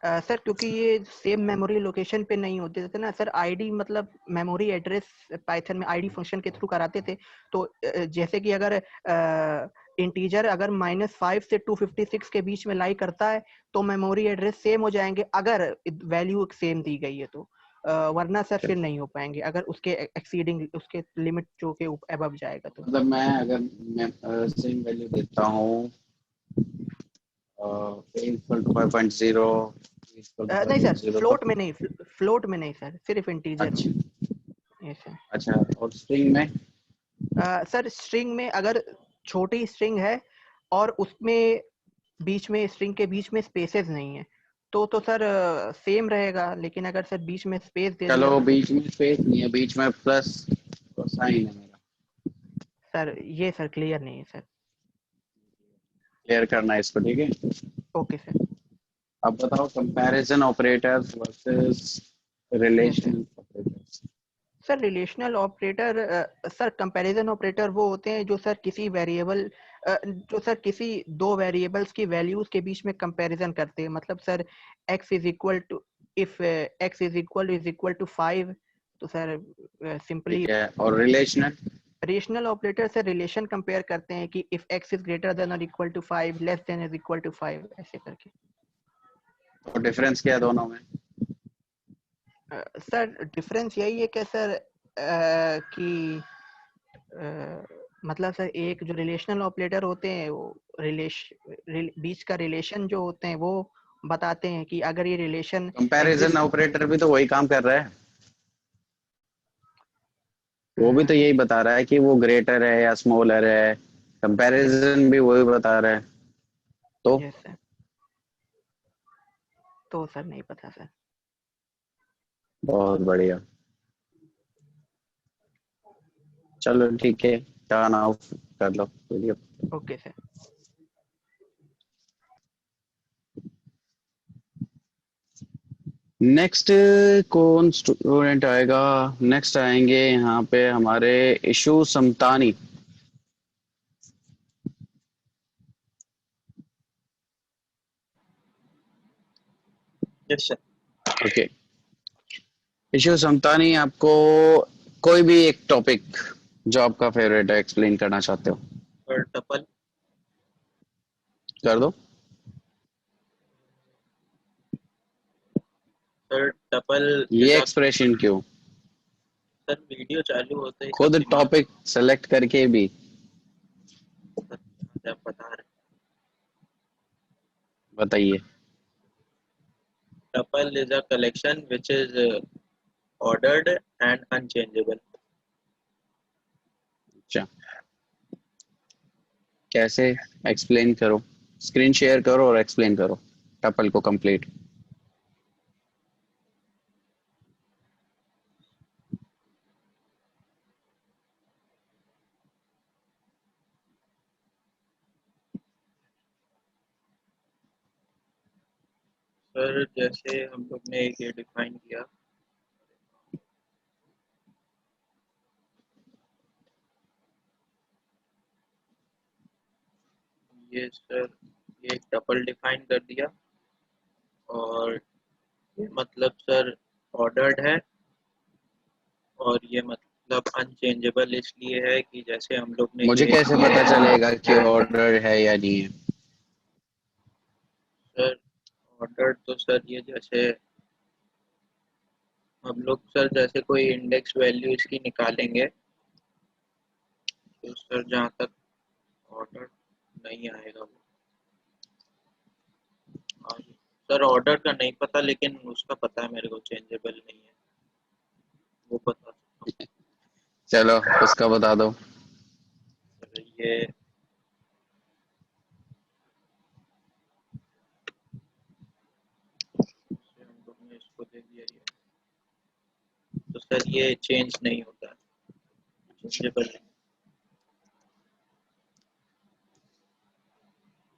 सर क्योंकि ये सेम मेमोरी लोकेशन पे नहीं होते थे ना सर, आईडी मतलब मेमोरी एड्रेस पाइथन में आईडी फंक्शन के थ्रू कराते थे। तो जैसे कि अगर इंटीजर अगर -5 से 256 के बीच में लाई करता है तो मेमोरी एड्रेस सेम हो जाएंगे, अगर वैल्यू सेम दी गई है तो, वरना सर फिर नहीं हो पाएंगे अगर उसके एक्सीडिंग उसके लिमिट जो के अबव जाएगा तो। मतलब मैं अगर सेम वैल्यू देता हूँ इक्वल टू 5.0 नहीं सर, फ्लोट में नहीं सर, सिर्फ इंटीजर में। Yes sir. अच्छा, और स्ट्रिंग में? सर स्ट्रिंग में अगर छोटी स्ट्रिंग है और उसमें बीच में स्ट्रिंग के बीच में स्पेसेस नहीं है तो सर सेम रहेगा, लेकिन अगर सर बीच में स्पेस दे दिया चलो तो बीच में स्पेस नहीं है, बीच में प्लस साइन है मेरा। सर ये सर क्लियर नहीं है सर। क्लियर करना है इसको, ठीक है? Okay sir. अब बताओ, comparison operators versus relational operators. Sir relational operator sir comparison operator वो होते हैं जो सर किसी वेरिएबल जो सर किसी दो वेरिएबल्स की वैल्यूज के बीच में कंपैरिजन करते हैं। मतलब sir x is equal to if x is equal to 5 तो सर सिंपली। और रिलेशनल ऑपरेटर से रिलेशन कंपेयर करते हैं कि if x is greater than और equal to 5 less than is equal to 5 ऐसे करके। तो डिफरेंस क्या है दोनों में? सर डिफरेंस यही है कि सर कि मतलब सर एक जो रिलेशनल ऑपरेटर होते हैं वो बीच का रिलेशन जो होते हैं वो बताते हैं कि अगर ये रिलेशन। कंपैरिजन ऑपरेटर भी तो वही काम कर रहा है, वो भी तो यही बता रहा है कि वो ग्रेटर है या स्मॉलर है, कंपैरिजन भी वही बता रहा है। तो सर तो सर नहीं पता सर। बहुत बढ़िया, चलो ठीक है, टर्न ऑफ कर लो वीडियो। Okay sir. नेक्स्ट कौन स्टूडेंट आएगा? नेक्स्ट आएंगे यहाँ पे हमारे Ishu Samtani. Yes sir. Okay, Ishu Samtani, आपको कोई भी एक टॉपिक जो आपका फेवरेट है एक्सप्लेन करना चाहते हो और टपल कर दो। सर, टपल ये एक्सप्रेशन क्यों? सर वीडियो चालू होते ही खुद सब दिमाग टॉपिक सेलेक्ट करके भी। से आप बता रहे। बताइए। Tuple is a collection which is ordered and unchangeable. अच्छा, कैसे? एक्सप्लेन करो, स्क्रीन शेयर करो और एक्सप्लेन करो टपल को कंप्लीट। सर जैसे हम लोग ने ये डिफाइन किया, ये सर ये एक टपल डिफाइन कर दिया और ये मतलब सर ऑर्डर्ड है और ये मतलब अनचेंजेबल इसलिए है कि जैसे हम लोग ने मुझे ये कैसे पता चलेगा कि ऑर्डर है या नहीं है? सर ऑर्डर्ड तो सर ये जैसे हम लोग सर जैसे कोई इंडेक्स वैल्यू इसकी निकालेंगे तो सर जहाँ तक ऑर्डर नहीं आएगा वो। सर ऑर्डर का नहीं पता, लेकिन उसका पता है मेरे को, चेंजेबल नहीं है वो पता। चलो उसका बता दो। सर ये हम लोग ने इसको दे दिया ये, तो सर ये चेंज नहीं होता, चेंजेबल नहीं।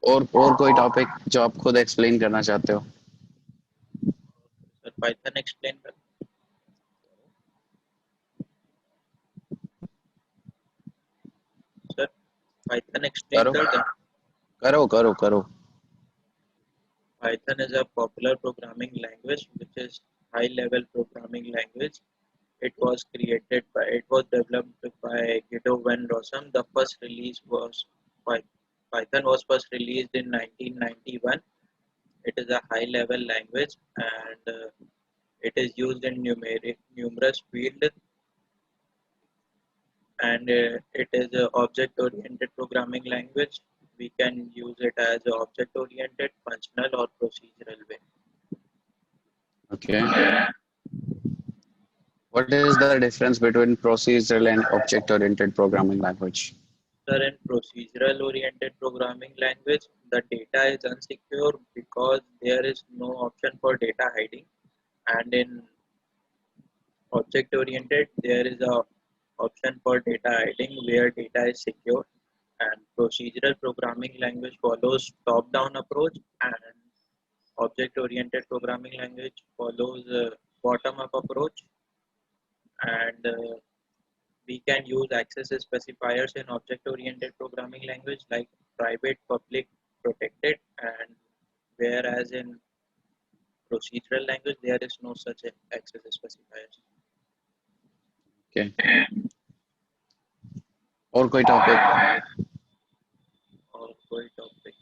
और कोई टॉपिक जो आप खुद एक्सप्लेन करना चाहते हो? सर पाइथन एक्सप्लेन कर। सर पाइथन एक्सप्लेन करो कर दें। करो करो करो। Python is a popular programming language which is high level programming language. It was developed by Guido van Rossum. The first release was Python was first released in 1991. It is a high level language and it is used in numerous fields, and it is an object oriented programming language. We can use it as object oriented, functional or procedural way. Okay. What is the difference between procedural and object oriented programming language? Sir, in procedural oriented programming language, the data is unsecure because there is no option for data hiding, and in object oriented there is a option for data hiding where data is secure. And procedural programming language follows top down approach, and object oriented programming language follows bottom up approach. And we can use access specifiers in object oriented programming language like private, public, protected, and whereas in procedural language there is no such access specifiers. Okay. और कोई topic? और कोई topic?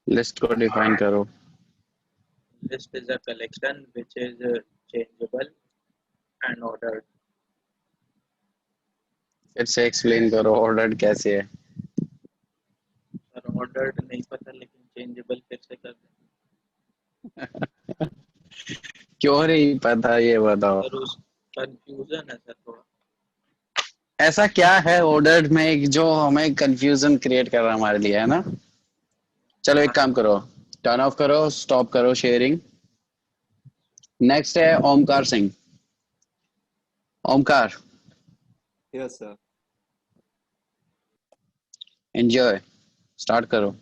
List को define करो। List is a collection which is changeable and ordered. फिर से explain करो ordered कैसे है? सर ऑर्डर्ड नहीं पता, लेकिन चेंजेबल फिर से कर दें। क्यों नहीं पता ये बताओ? सर उस कंफ्यूजन है सर थोड़ा। ऐसा क्या है ऑर्डर्ड में जो हमें कंफ्यूजन क्रिएट कर रहा है हमारे लिए, है ना? चलो एक काम करो, टर्न ऑफ करो, स्टॉप करो शेयरिंग। नेक्स्ट है Omkar Singh. Omkar, yes sir. Enjoy, start करो।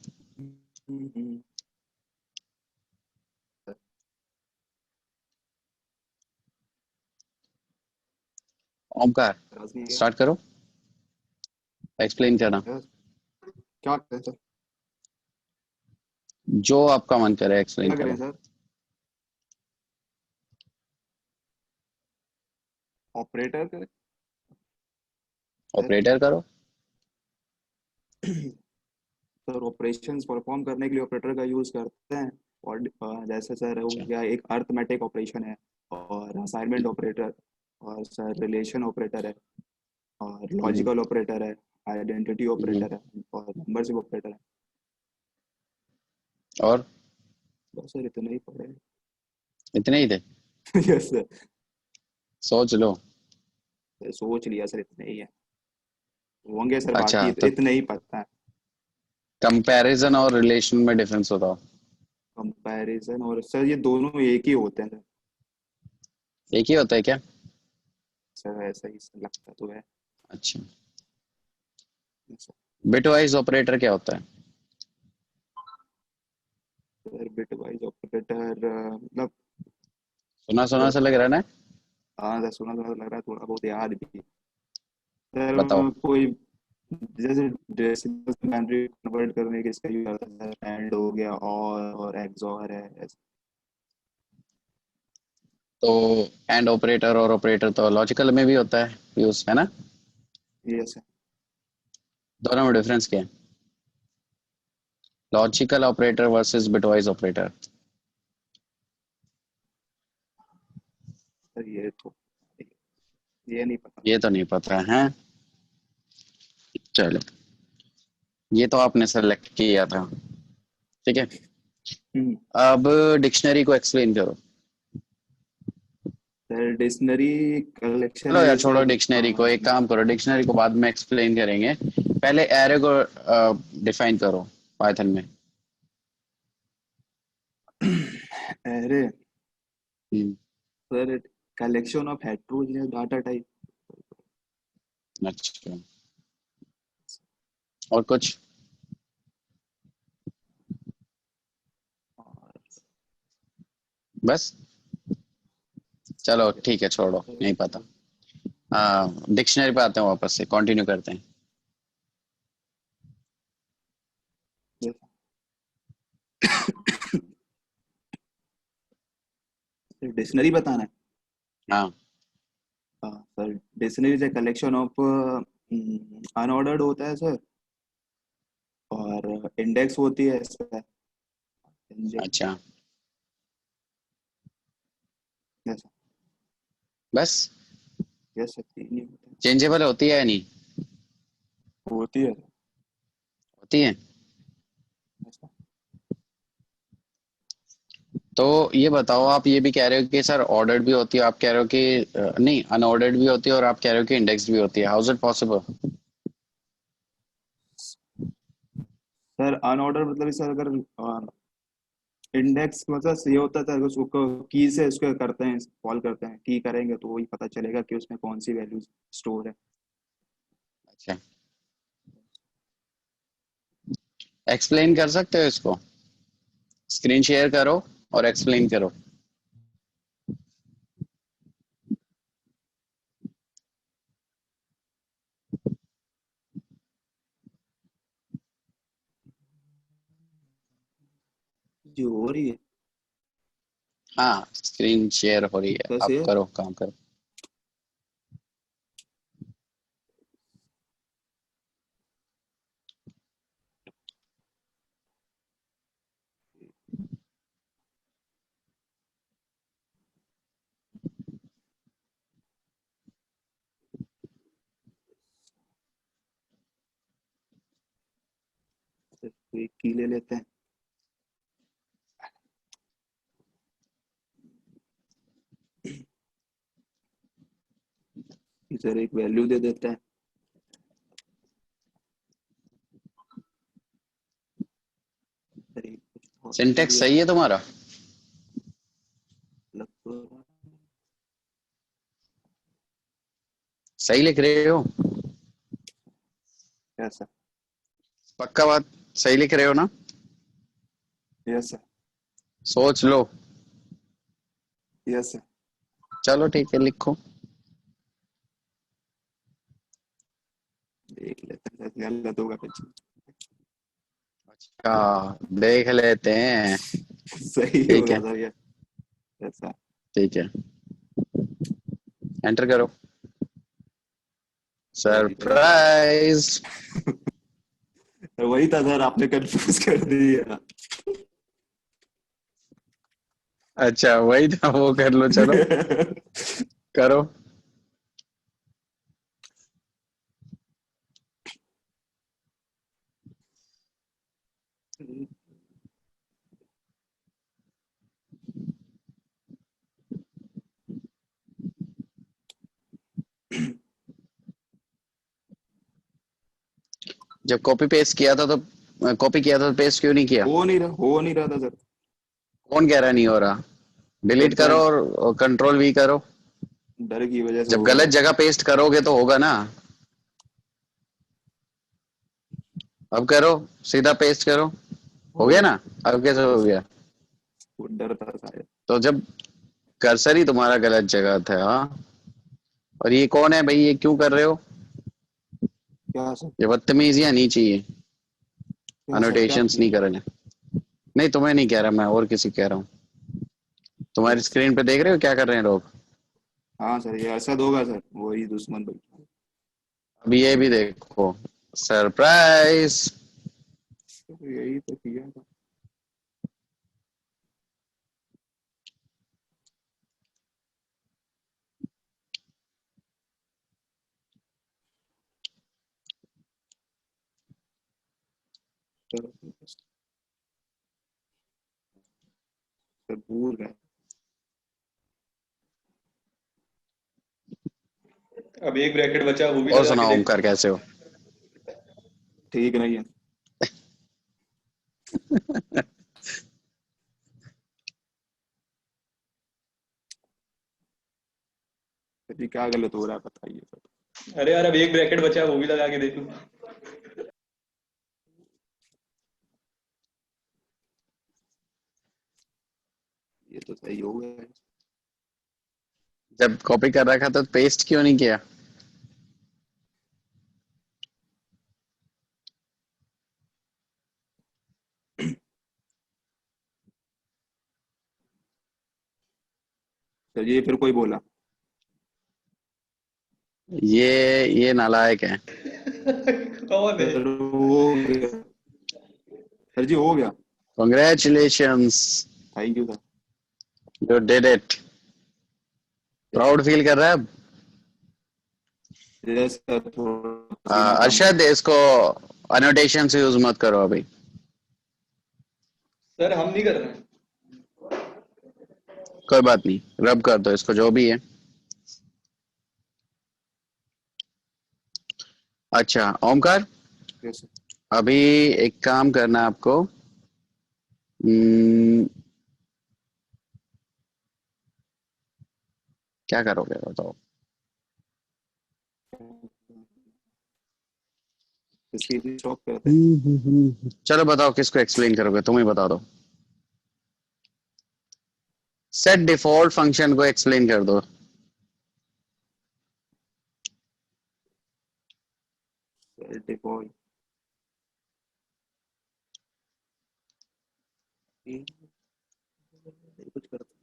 ओमकार स्टार्ट करो, एक्सप्लेन करना क्या करें सर? जो आपका मन करे, एक्सप्लेन क्या करें करो। सर? ऑपरेटर करें ऑपरेटर करो। सर? ऑपरेशंस परफॉर्म करने के लिए ऑपरेटर का यूज करते हैं। और जैसे सर हो अच्छा। गया, एक अर्थमेटिक ऑपरेशन है, और असाइनमेंट ऑपरेटर, और सर रिलेशन ऑपरेटर है, और लॉजिकल ऑपरेटर है, आइडेंटिटी ऑपरेटर है, और नंबरशिप ऑपरेटर है। और बस सर इतना ही पढ़े। इतने ही थे? Yes sir. सोच लो। सोच लिया सर, इतने ही है, होंगे सर अच्छा, बाकी, तो इतने ही पता है। कंपैरिजन और रिलेशन में डिफरेंस बताओ। कंपैरिजन और सर ये दोनों एक ही होते हैं एक ही होता है क्या? सर, ऐसा ही सर लगता तो है। अच्छा, सर बिटवाइज ऑपरेटर क्या होता है? बिटवाइज ऑपरेटर मतलब सुना सुना सा लग रहा है ना? हाँ सर, सुना सुना लग रहा है, थोड़ा बहुत याद भी। सर बताओ। कोई जैसे डेसिमल बाइनरी कन्वर्ट करने के इसका यूज करता है, एंड हो गया, और एक्सऑर है ऐसे। तो एंड ऑपरेटर और ऑपरेटर तो लॉजिकल में भी होता है यूज, है ना? ये सर दोनों में डिफरेंस क्या है? Logical operator versus bitwise operator. Sir ये नहीं पता। ये तो नहीं पता है। चलो, ये तो आपने सेलेक्ट किया था, ठीक है। अब डिक्शनरी को एक्सप्लेन करो। सर डिक्शनरी कलेक्शन चलो है यार, जैसे छोड़ो डिक्शनरी को, एक काम करो, डिक्शनरी को बाद में एक्सप्लेन करेंगे, पहले एरे को डिफाइन करो पाइथन में। अरे sir, collection of heterogeneous data type. अच्छा, और कुछ? बस? चलो ठीक है, छोड़ो, नहीं पता। डिक्शनरी पे आते हैं, वापस से कंटिन्यू करते हैं। डिक्शनरी बताना है। हाँ, sir dictionary is a collection of unordered होता है सर, और इंडेक्स होती है सर। अच्छा, यस बस यस सर, तीन ही होता चेंजेबल होती है या नहीं? है। होती है होती है। सर। तो ये बताओ, आप ये भी कह रहे हो कि सर ऑर्डर्ड भी होती है, आप कह रहे हो कि नहीं, अनऑर्डर्ड भी होती है, और आप कह रहे हो कि इंडेक्स भी होती है। How is it possible? Sir unordered मतलब सर, अगर इंडेक्स मतलब ये होता था, उसको की से उसको करते हैं, कॉल करते हैं, की करेंगे तो वही पता चलेगा कि उसमें कौन सी वैल्यू स्टोर है। अच्छा, एक्सप्लेन कर सकते हो इसको? स्क्रीन शेयर करो और एक्सप्लेन करो। जो हो रही है हाँ, स्क्रीन शेयर हो रही है, आप कैसे? करो, काम करो। तो एक की ले लेते हैं, सर एक वैल्यू दे देते हैं, सर एक कुछ सिंटेक्स सही है तुम्हारा? सही लिख रहे हो? Yes sir. पक्का बात, सही लिख रहे हो ना? Yes sir. सोच लो। Yes sir. चलो ठीक है, लिखो। देख लेते हैं गलत होगा कुछ। अच्छा, देख लेते हैं। सही ठीक होगा है, सर ये। Yes sir. ठीक है, एंटर करो। सरप्राइज। वही था सर, आपने कंफ्यूज कर दिया। अच्छा वही था, वो कर लो, चलो करो। जब कॉपी पेस्ट किया था तो कॉपी किया था तो पेस्ट क्यों नहीं किया? हो नहीं रहा था सर। कौन कह रहा नहीं हो रहा? डिलीट सर करो और कंट्रोल वी करो। डर की वजह से जब होगा गलत सर। जगह पेस्ट करोगे तो होगा ना। अब करो, सीधा पेस्ट करो। हो गया ना? अब कैसे हो गया? वो डर था शायद। तो जब कर्सर ही तुम्हारा गलत जगह था। हाँ? और ये कौन है भाई, ये क्यों कर रहे हो? क्या सर? ये बदतमीजियां नहीं चाहिए, क्या सर? क्या अनोटेशंस नहीं किया? करने। नहीं तुम्हें नहीं कह रहा मैं, और किसी कह रहा हूँ। तुम्हारी यस सर। स्क्रीन पे देख रहे हो क्या कर रहे हैं लोग? हाँ सर, ये असद होगा सर, वही दुश्मन बैठा अब ये भी देखो, सरप्राइज। है। यही तो किया था। सर भूल गए। अब एक ब्रैकेट बचा, वो भी और लगा के सुनाओ देख। ओमकार, कैसे हो? ठीक नहीं है। सर जी क्या गलत हो रहा है बताइए सर। अरे यार, अब एक ब्रैकेट बचा, वो भी लगा के देखो। ये तो सही हो गया है। जब कॉपी कर रखा तो पेस्ट क्यों नहीं किया? सर ये फिर कोई बोला। ये नालायक है। कौन है? सर हो गया। सर जी हो गया। Congratulations, thank you sir. You did it. Proud feel कर रहा है अब? यस सर, थोड़ा पसीना था मुझे। अरशद, इसको अनोटेशन से यूज मत करो अभी। सर हम नहीं कर रहे हैं। कोई बात नहीं, रब कर दो इसको, जो भी है। अच्छा ओमकार, यस सर। अभी एक काम करना है आपको। क्या करोगे बताओ? इसकी भी स्टॉप करते हैं। चलो बताओ, किसको एक्सप्लेन करोगे? तुम ही बता दो। सेट डिफॉल्ट फंक्शन को एक्सप्लेन कर दो। डिफॉल्ट कुछ करते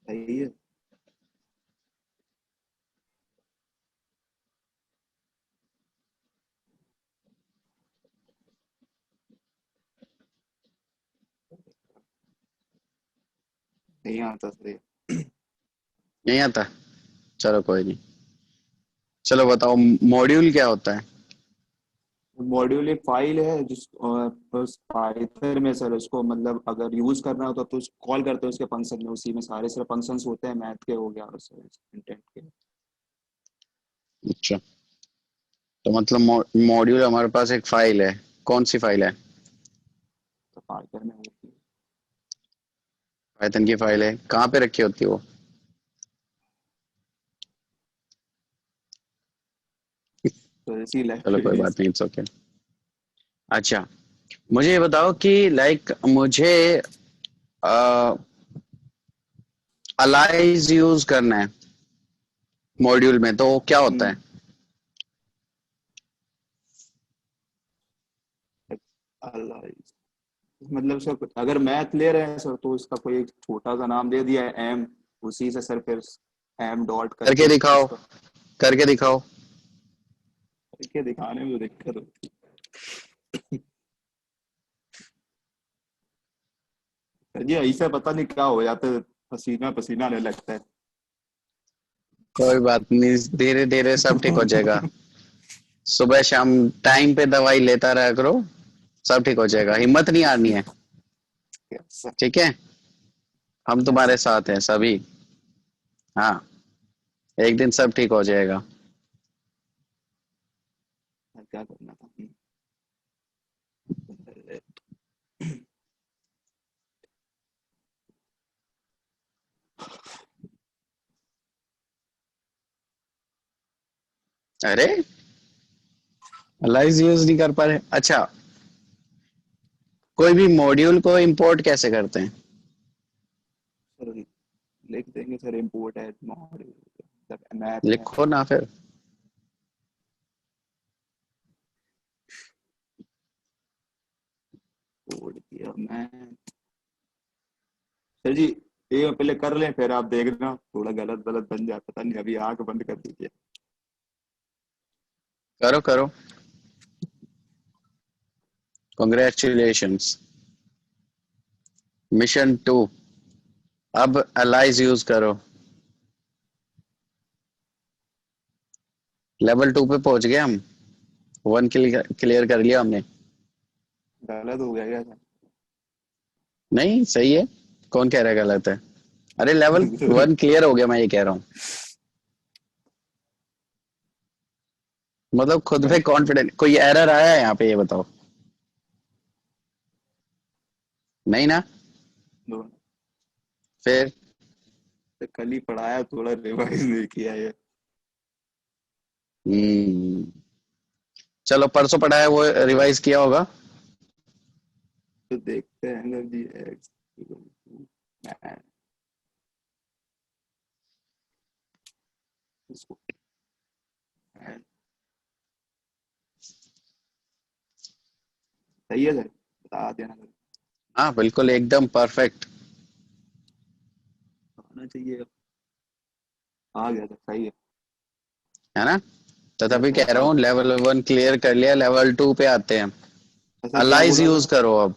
सही है। नहीं आता सर ये। नहीं आता? चलो कोई नहीं। चलो बताओ, मॉड्यूल क्या होता है? मॉड्यूल एक फाइल है जिस उस पाइथन में सर उसको मतलब अगर यूज करना हो तो कॉल करते हैं उसके फंक्शन में, उसी में सारे सिर्फ फंक्शंस होते हैं, मैथ के हो गया और इंटेंट के। अच्छा, तो मतलब मॉड्यूल हमारे पास एक फाइल है, कौन सी फाइल है? तो पाइथन में होती है। पाइथन की फाइल है, कहाँ पे रखी होती है वो? तो इसी चलो कोई लाइब्रेरी बात नहीं, इट्स ओके। अच्छा, मुझे ये बताओ कि लाइक मुझे अलाइज यूज करना है मॉड्यूल में, तो क्या होता है? मतलब सर अगर मैथ ले रहे हैं सर तो इसका कोई एक छोटा सा नाम दे दिया है एम, उसी से सर फिर एम डॉट करके करके दिखाओ, उसको करके दिखाओ। करके दिखाने में तो दिक्कत होती है। सर जी ऐसा पता नहीं क्या हो जाता है, पसीना पसीना आने लगता है। कोई बात नहीं, धीरे धीरे सब ठीक हो जाएगा। सुबह शाम टाइम पे दवाई लेता रहा करो, सब ठीक हो जाएगा, हिम्मत नहीं हारनी है, सर ठीक है? हम तुम्हारे साथ हैं सभी। हाँ, एक दिन सब ठीक हो जाएगा। क्या करना था? अरे अलाइज यूज नहीं कर पा रहे? अच्छा, कोई भी मॉड्यूल को इंपोर्ट कैसे करते हैं? सर लिख देंगे सर इम्पोर्ट है मैथ में। लिखो ना फिर। छोड़ दिया मैं सर जी, ये पहले कर लें फिर आप देखना थोड़ा गलत गलत बन जाए, पता नहीं, अभी आंख बंद कर दीजिए। करो करो, कॉन्ग्रेचुलेशंस, मिशन 2। अब अलाइज यूज करो, लेवल 2 पे पहुंच गए हम, 1 क्लियर कर लिया हमने। गलत हो गया क्या सर? नहीं सही है, कौन कह रहा है गलत है? अरे लेवल 1 क्लियर हो गया, मैं ये कह रहा हूँ, मतलब खुद पे कॉन्फिडेंट। कोई एरर आया है यहाँ पे, ये बताओ? नहीं ना? फिर कल ही पढ़ाया, थोड़ा रिवाइज नहीं किया ये। चलो परसों पढ़ाया वो रिवाइज किया होगा। तो देखते हैं सर जी इसको सही है सर, बता देना सर। हाँ बिल्कुल एकदम परफेक्ट। आना चाहिए, आ गया सर, सही है ना? तो है तभी सर। कह रहा हूँ लेवल 1 क्लियर कर लिया, लेवल 2 पे आते हैं। सर क्या अलाइज बोला यूज था? करो अब।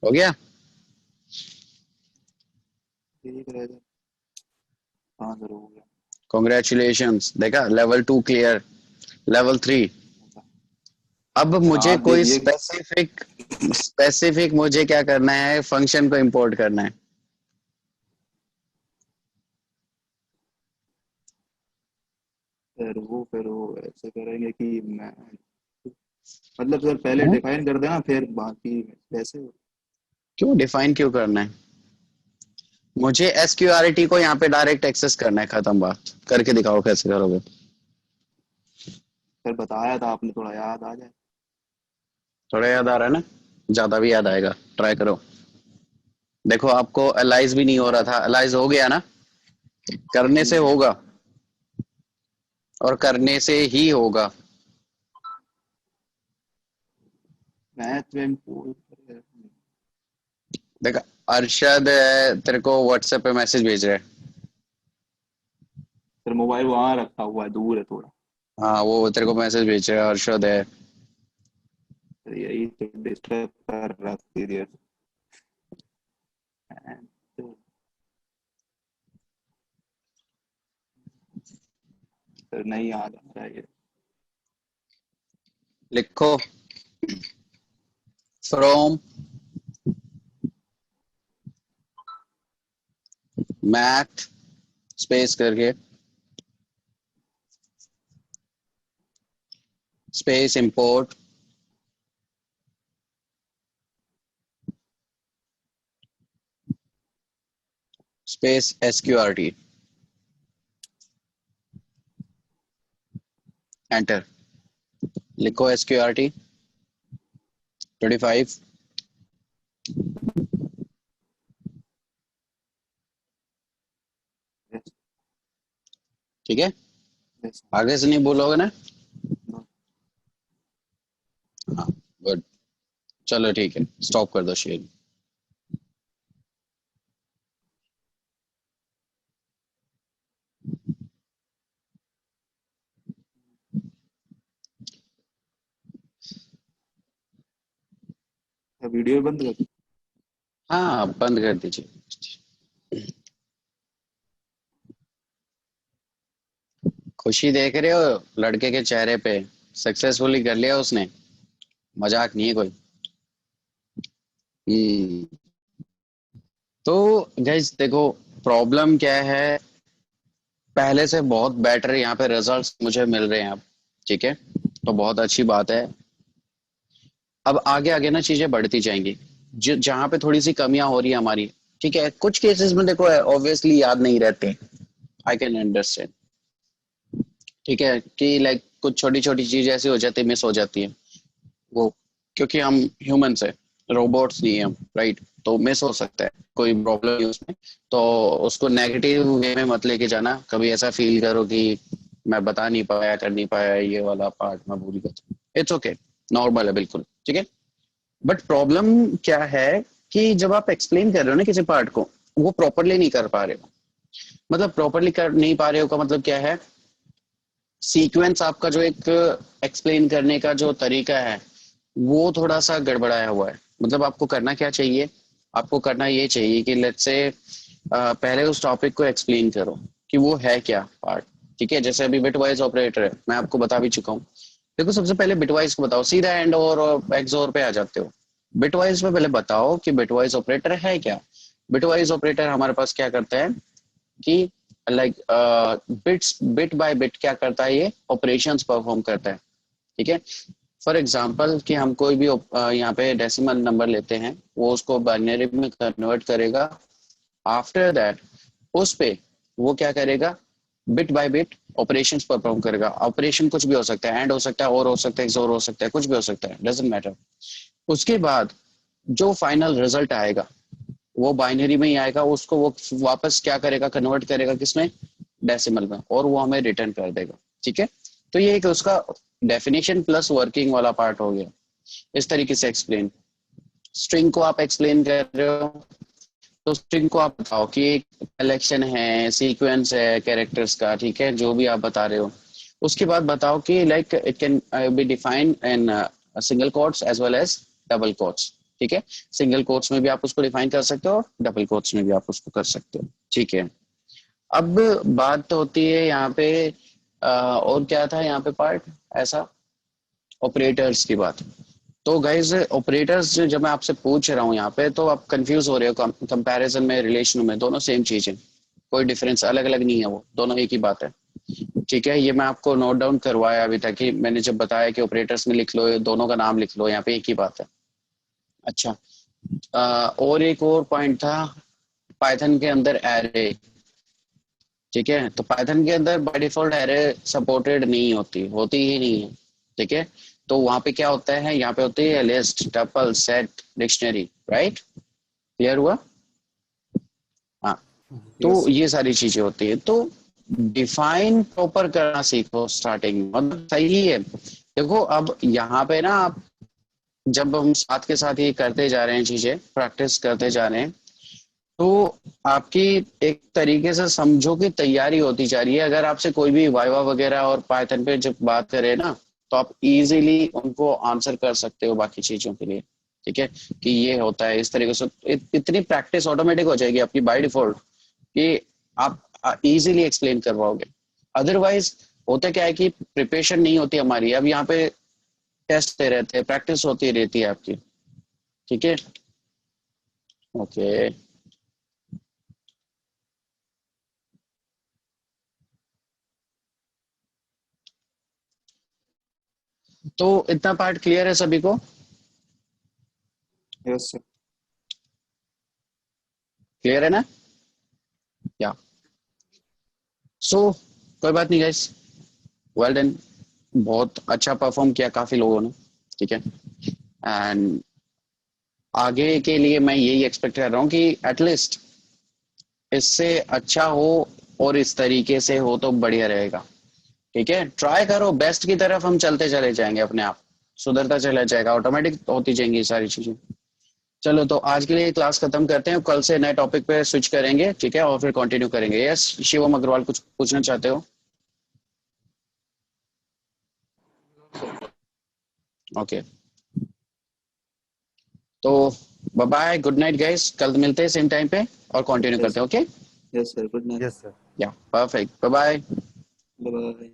हो गया? ठीक है सर, हाँ सर हो गया। कॉन्ग्रेचुलेशंस, देखा लेवल 2 क्लियर, लेवल 3। अब सर मुझे आप कोई देखिए स्पेसिफिक मुझे क्या करना है, फंक्शन को इंपोर्ट करना है। सर वो फिर वो ऐसे करेंगे कि मैं मतलब सर पहले हाँ? डिफाइन कर देना फिर बाकी वैसे। क्यों डिफाइन क्यों करना है? मुझे SQRT को यहाँ पे डायरेक्ट एक्सेस करना है, खत्म बात। करके दिखाओ कैसे करोगे। सर बताया था आपने, थोड़ा याद आ जाए। थोड़ा याद आ रहा है ना? ज्यादा भी याद आएगा, ट्राई करो। देखो आपको अलाइज भी नहीं हो रहा था, अलाइज हो गया ना? करने से होगा, और करने से ही होगा। मैथ में देख, अरशद तेरे को व्हाट्सएप पे मैसेज भेज रहा है। सर मोबाइल वहां रखा हुआ है, दूर है थोड़ा। हाँ वो तेरे को मैसेज भेज रहा है, अर्शद है। यही तो डिस्टर्ब कर रहा सीरियस। तो नहीं याद आ रहा है ये। लिखो फ्रॉम मैथ स्पेस करके space import space SQRT, enter. लिखो SQRT 25। ठीक है, Yes. आगे से नहीं बोलोगे ना? हाँ गुड, चलो ठीक है, स्टॉप कर दो शेयर। वीडियो बंद कर। हाँ बंद कर दीजिए। खुशी देख रहे हो लड़के के चेहरे पे, सक्सेसफुली कर लिया उसने, मजाक नहीं है कोई। तो गाइस देखो प्रॉब्लम क्या है, पहले से बहुत बेटर यहाँ पे रिजल्ट्स मुझे मिल रहे हैं अब, ठीक है, तो बहुत अच्छी बात है। अब आगे आगे ना चीजें बढ़ती जाएंगी, जहाँ पे थोड़ी सी कमियां हो रही है हमारी, ठीक है, कुछ केसेस में देखो ऑब्वियसली याद नहीं रहते, आई कैन अंडरस्टैंड, ठीक है, कि लाइक कुछ छोटी छोटी चीजें ऐसी हो जाती है, मिस हो जाती है वो, क्योंकि हम ह्यूमंस है, रोबोट्स नहीं है हम, राइट, तो मिस हो सकता है, कोई प्रॉब्लम नहीं उसमें। तो उसको नेगेटिव वे में मत लेके जाना, कभी ऐसा फील करो कि मैं बता नहीं पाया, कर नहीं पाया, ये वाला पार्ट मैं भूल गया, इट्स ओके, नॉर्मल है बिल्कुल, ठीक है। बट प्रॉब्लम क्या है कि जब आप एक्सप्लेन कर रहे हो ना किसी पार्ट को, वो प्रॉपरली नहीं कर पा रहे हो, मतलब प्रॉपरली कर नहीं पा रहे हो का मतलब क्या है, सीक्वेंस आपका जो एक एक्सप्लेन करने का जो तरीका है वो थोड़ा सा गड़बड़ाया हुआ है। मतलब आपको करना क्या चाहिए, आपको करना ये चाहिए कि लेट्स से पहले उस टॉपिक को एक्सप्लेन करो कि वो है क्या पार्ट, ठीक है। जैसे अभी बिटवाइज ऑपरेटर है, मैं आपको बता भी चुका हूँ। देखो सबसे पहले बिटवाइज को बताओ, सीधा एंड और एक्सोर पे आ जाते हो। बिटवाइज में पहले बताओ कि बिटवाइज ऑपरेटर है क्या। बिटवाइज ऑपरेटर हमारे पास क्या करता है कि like bits, bit by bit क्या करता है, ये ऑपरेशंस परफॉर्म करता है, ठीक है। फॉर एग्जाम्पल कि हम कोई भी यहाँ पे डेसिमल नंबर लेते हैं, वो उसको बाइनरी में कन्वर्ट करेगा, आफ्टर दैट उस पे वो क्या करेगा, bit by bit operations perform करेगा। ऑपरेशन कुछ भी हो सकता है, एंड हो सकता है, और हो सकता है, एक्सोर हो सकता है, कुछ भी हो सकता है, डजंट मैटर। उसके बाद जो फाइनल रिजल्ट आएगा वो बाइनरी में ही आएगा, उसको वो वापस क्या करेगा, कन्वर्ट करेगा किसमें, डेसिमल में, और वो हमें रिटर्न कर देगा, ठीक है। तो ये एक उसका डेफिनेशन प्लस वर्किंग वाला पार्ट हो गया। इस तरीके से एक्सप्लेन, स्ट्रिंग को आप एक्सप्लेन कर रहे हो तो स्ट्रिंग को आप बताओ कि एक कलेक्शन है, सीक्वेंस है कैरेक्टर्स का, ठीक है, जो भी आप बता रहे हो। उसके बाद बताओ कि like it can be defined in single quotes as well as double quotes, ठीक है। सिंगल कोट्स में भी आप उसको डिफाइन कर सकते हो, डबल कोट्स में भी आप उसको कर सकते हो, ठीक है। अब बात तो होती है यहाँ पे और क्या था यहाँ पे पार्ट ऐसा, ऑपरेटर्स की बात। तो गाइज ऑपरेटर्स जब मैं आपसे पूछ रहा हूँ यहाँ पे, तो आप कंफ्यूज हो रहे हो, कंपैरिजन में, रिलेशन में, दोनों सेम चीज है, कोई डिफरेंस अलग अलग नहीं है, वो दोनों एक ही बात है, ठीक है। ये मैं आपको नोट डाउन करवाया अभी तक कि मैंने जब बताया कि ऑपरेटर्स में लिख लो, दोनों का नाम लिख लो, यहाँ पे एक ही बात है। अच्छा और एक और पॉइंट था, पाइथन के अंदर एरे, ठीक है, तो पाइथन के अंदर बाय डिफॉल्ट एरे सपोर्टेड नहीं होती, होती ही नहीं है, ठीक है। तो वहां पे क्या होता है, यहाँ पे होती है list, tuple, set, dictionary, right, clear हुआ? हाँ, तो Yes. ये सारी चीजें होती है। तो डिफाइन प्रॉपर करना सीखो स्टार्टिंग में, मतलब सही है। देखो अब यहाँ पे ना आप, जब हम साथ के साथ ये करते जा रहे हैं, चीजें प्रैक्टिस करते जा रहे हैं, तो आपकी एक तरीके से समझो कि तैयारी होती जा रही है। अगर आपसे कोई भी वाइवा वगैरह और पाइथन पे जब बात करे ना, तो आप इजीली उनको आंसर कर सकते हो बाकी चीजों के लिए। ठीक है, कि ये होता है इस तरीके से। इतनी प्रैक्टिस ऑटोमेटिक हो जाएगी आपकी बाय डिफॉल्ट कि आप इजीली एक्सप्लेन कर पाओगे। अदरवाइज होता क्या है कि प्रिपरेशन नहीं होती हमारी। अब यहाँ पे टेस्ट दे रहते हैं, प्रैक्टिस होती रहती है आपकी। ठीक है, ओके। तो इतना पार्ट क्लियर है सभी को? Yes sir. क्लियर है ना? या सो कोई बात नहीं गाइस, वेल डन, बहुत अच्छा परफॉर्म किया काफी लोगों ने। ठीक है, एंड आगे के लिए मैं यही एक्सपेक्ट कर रहा हूँ कि एटलीस्ट इससे अच्छा हो और इस तरीके से हो तो बढ़िया रहेगा। ठीक है, ट्राई करो, बेस्ट की तरफ हम चलते चले जाएंगे, अपने आप सुधरता चला जाएगा, ऑटोमेटिक होती जाएंगी सारी चीजें। चलो तो आज के लिए क्लास खत्म करते हैं, कल से नए टॉपिक पे स्विच करेंगे। ठीक है, और फिर कंटिन्यू करेंगे। यस शिवम अग्रवाल, कुछ पूछना चाहते हो? ओके, तो bye bye, good night guys, कल मिलते हैं सेम टाइम पे और कंटिन्यू करते हैं। Okay, yes sir, good night. Yes sir. Yeah perfect, bye bye. Bye bye.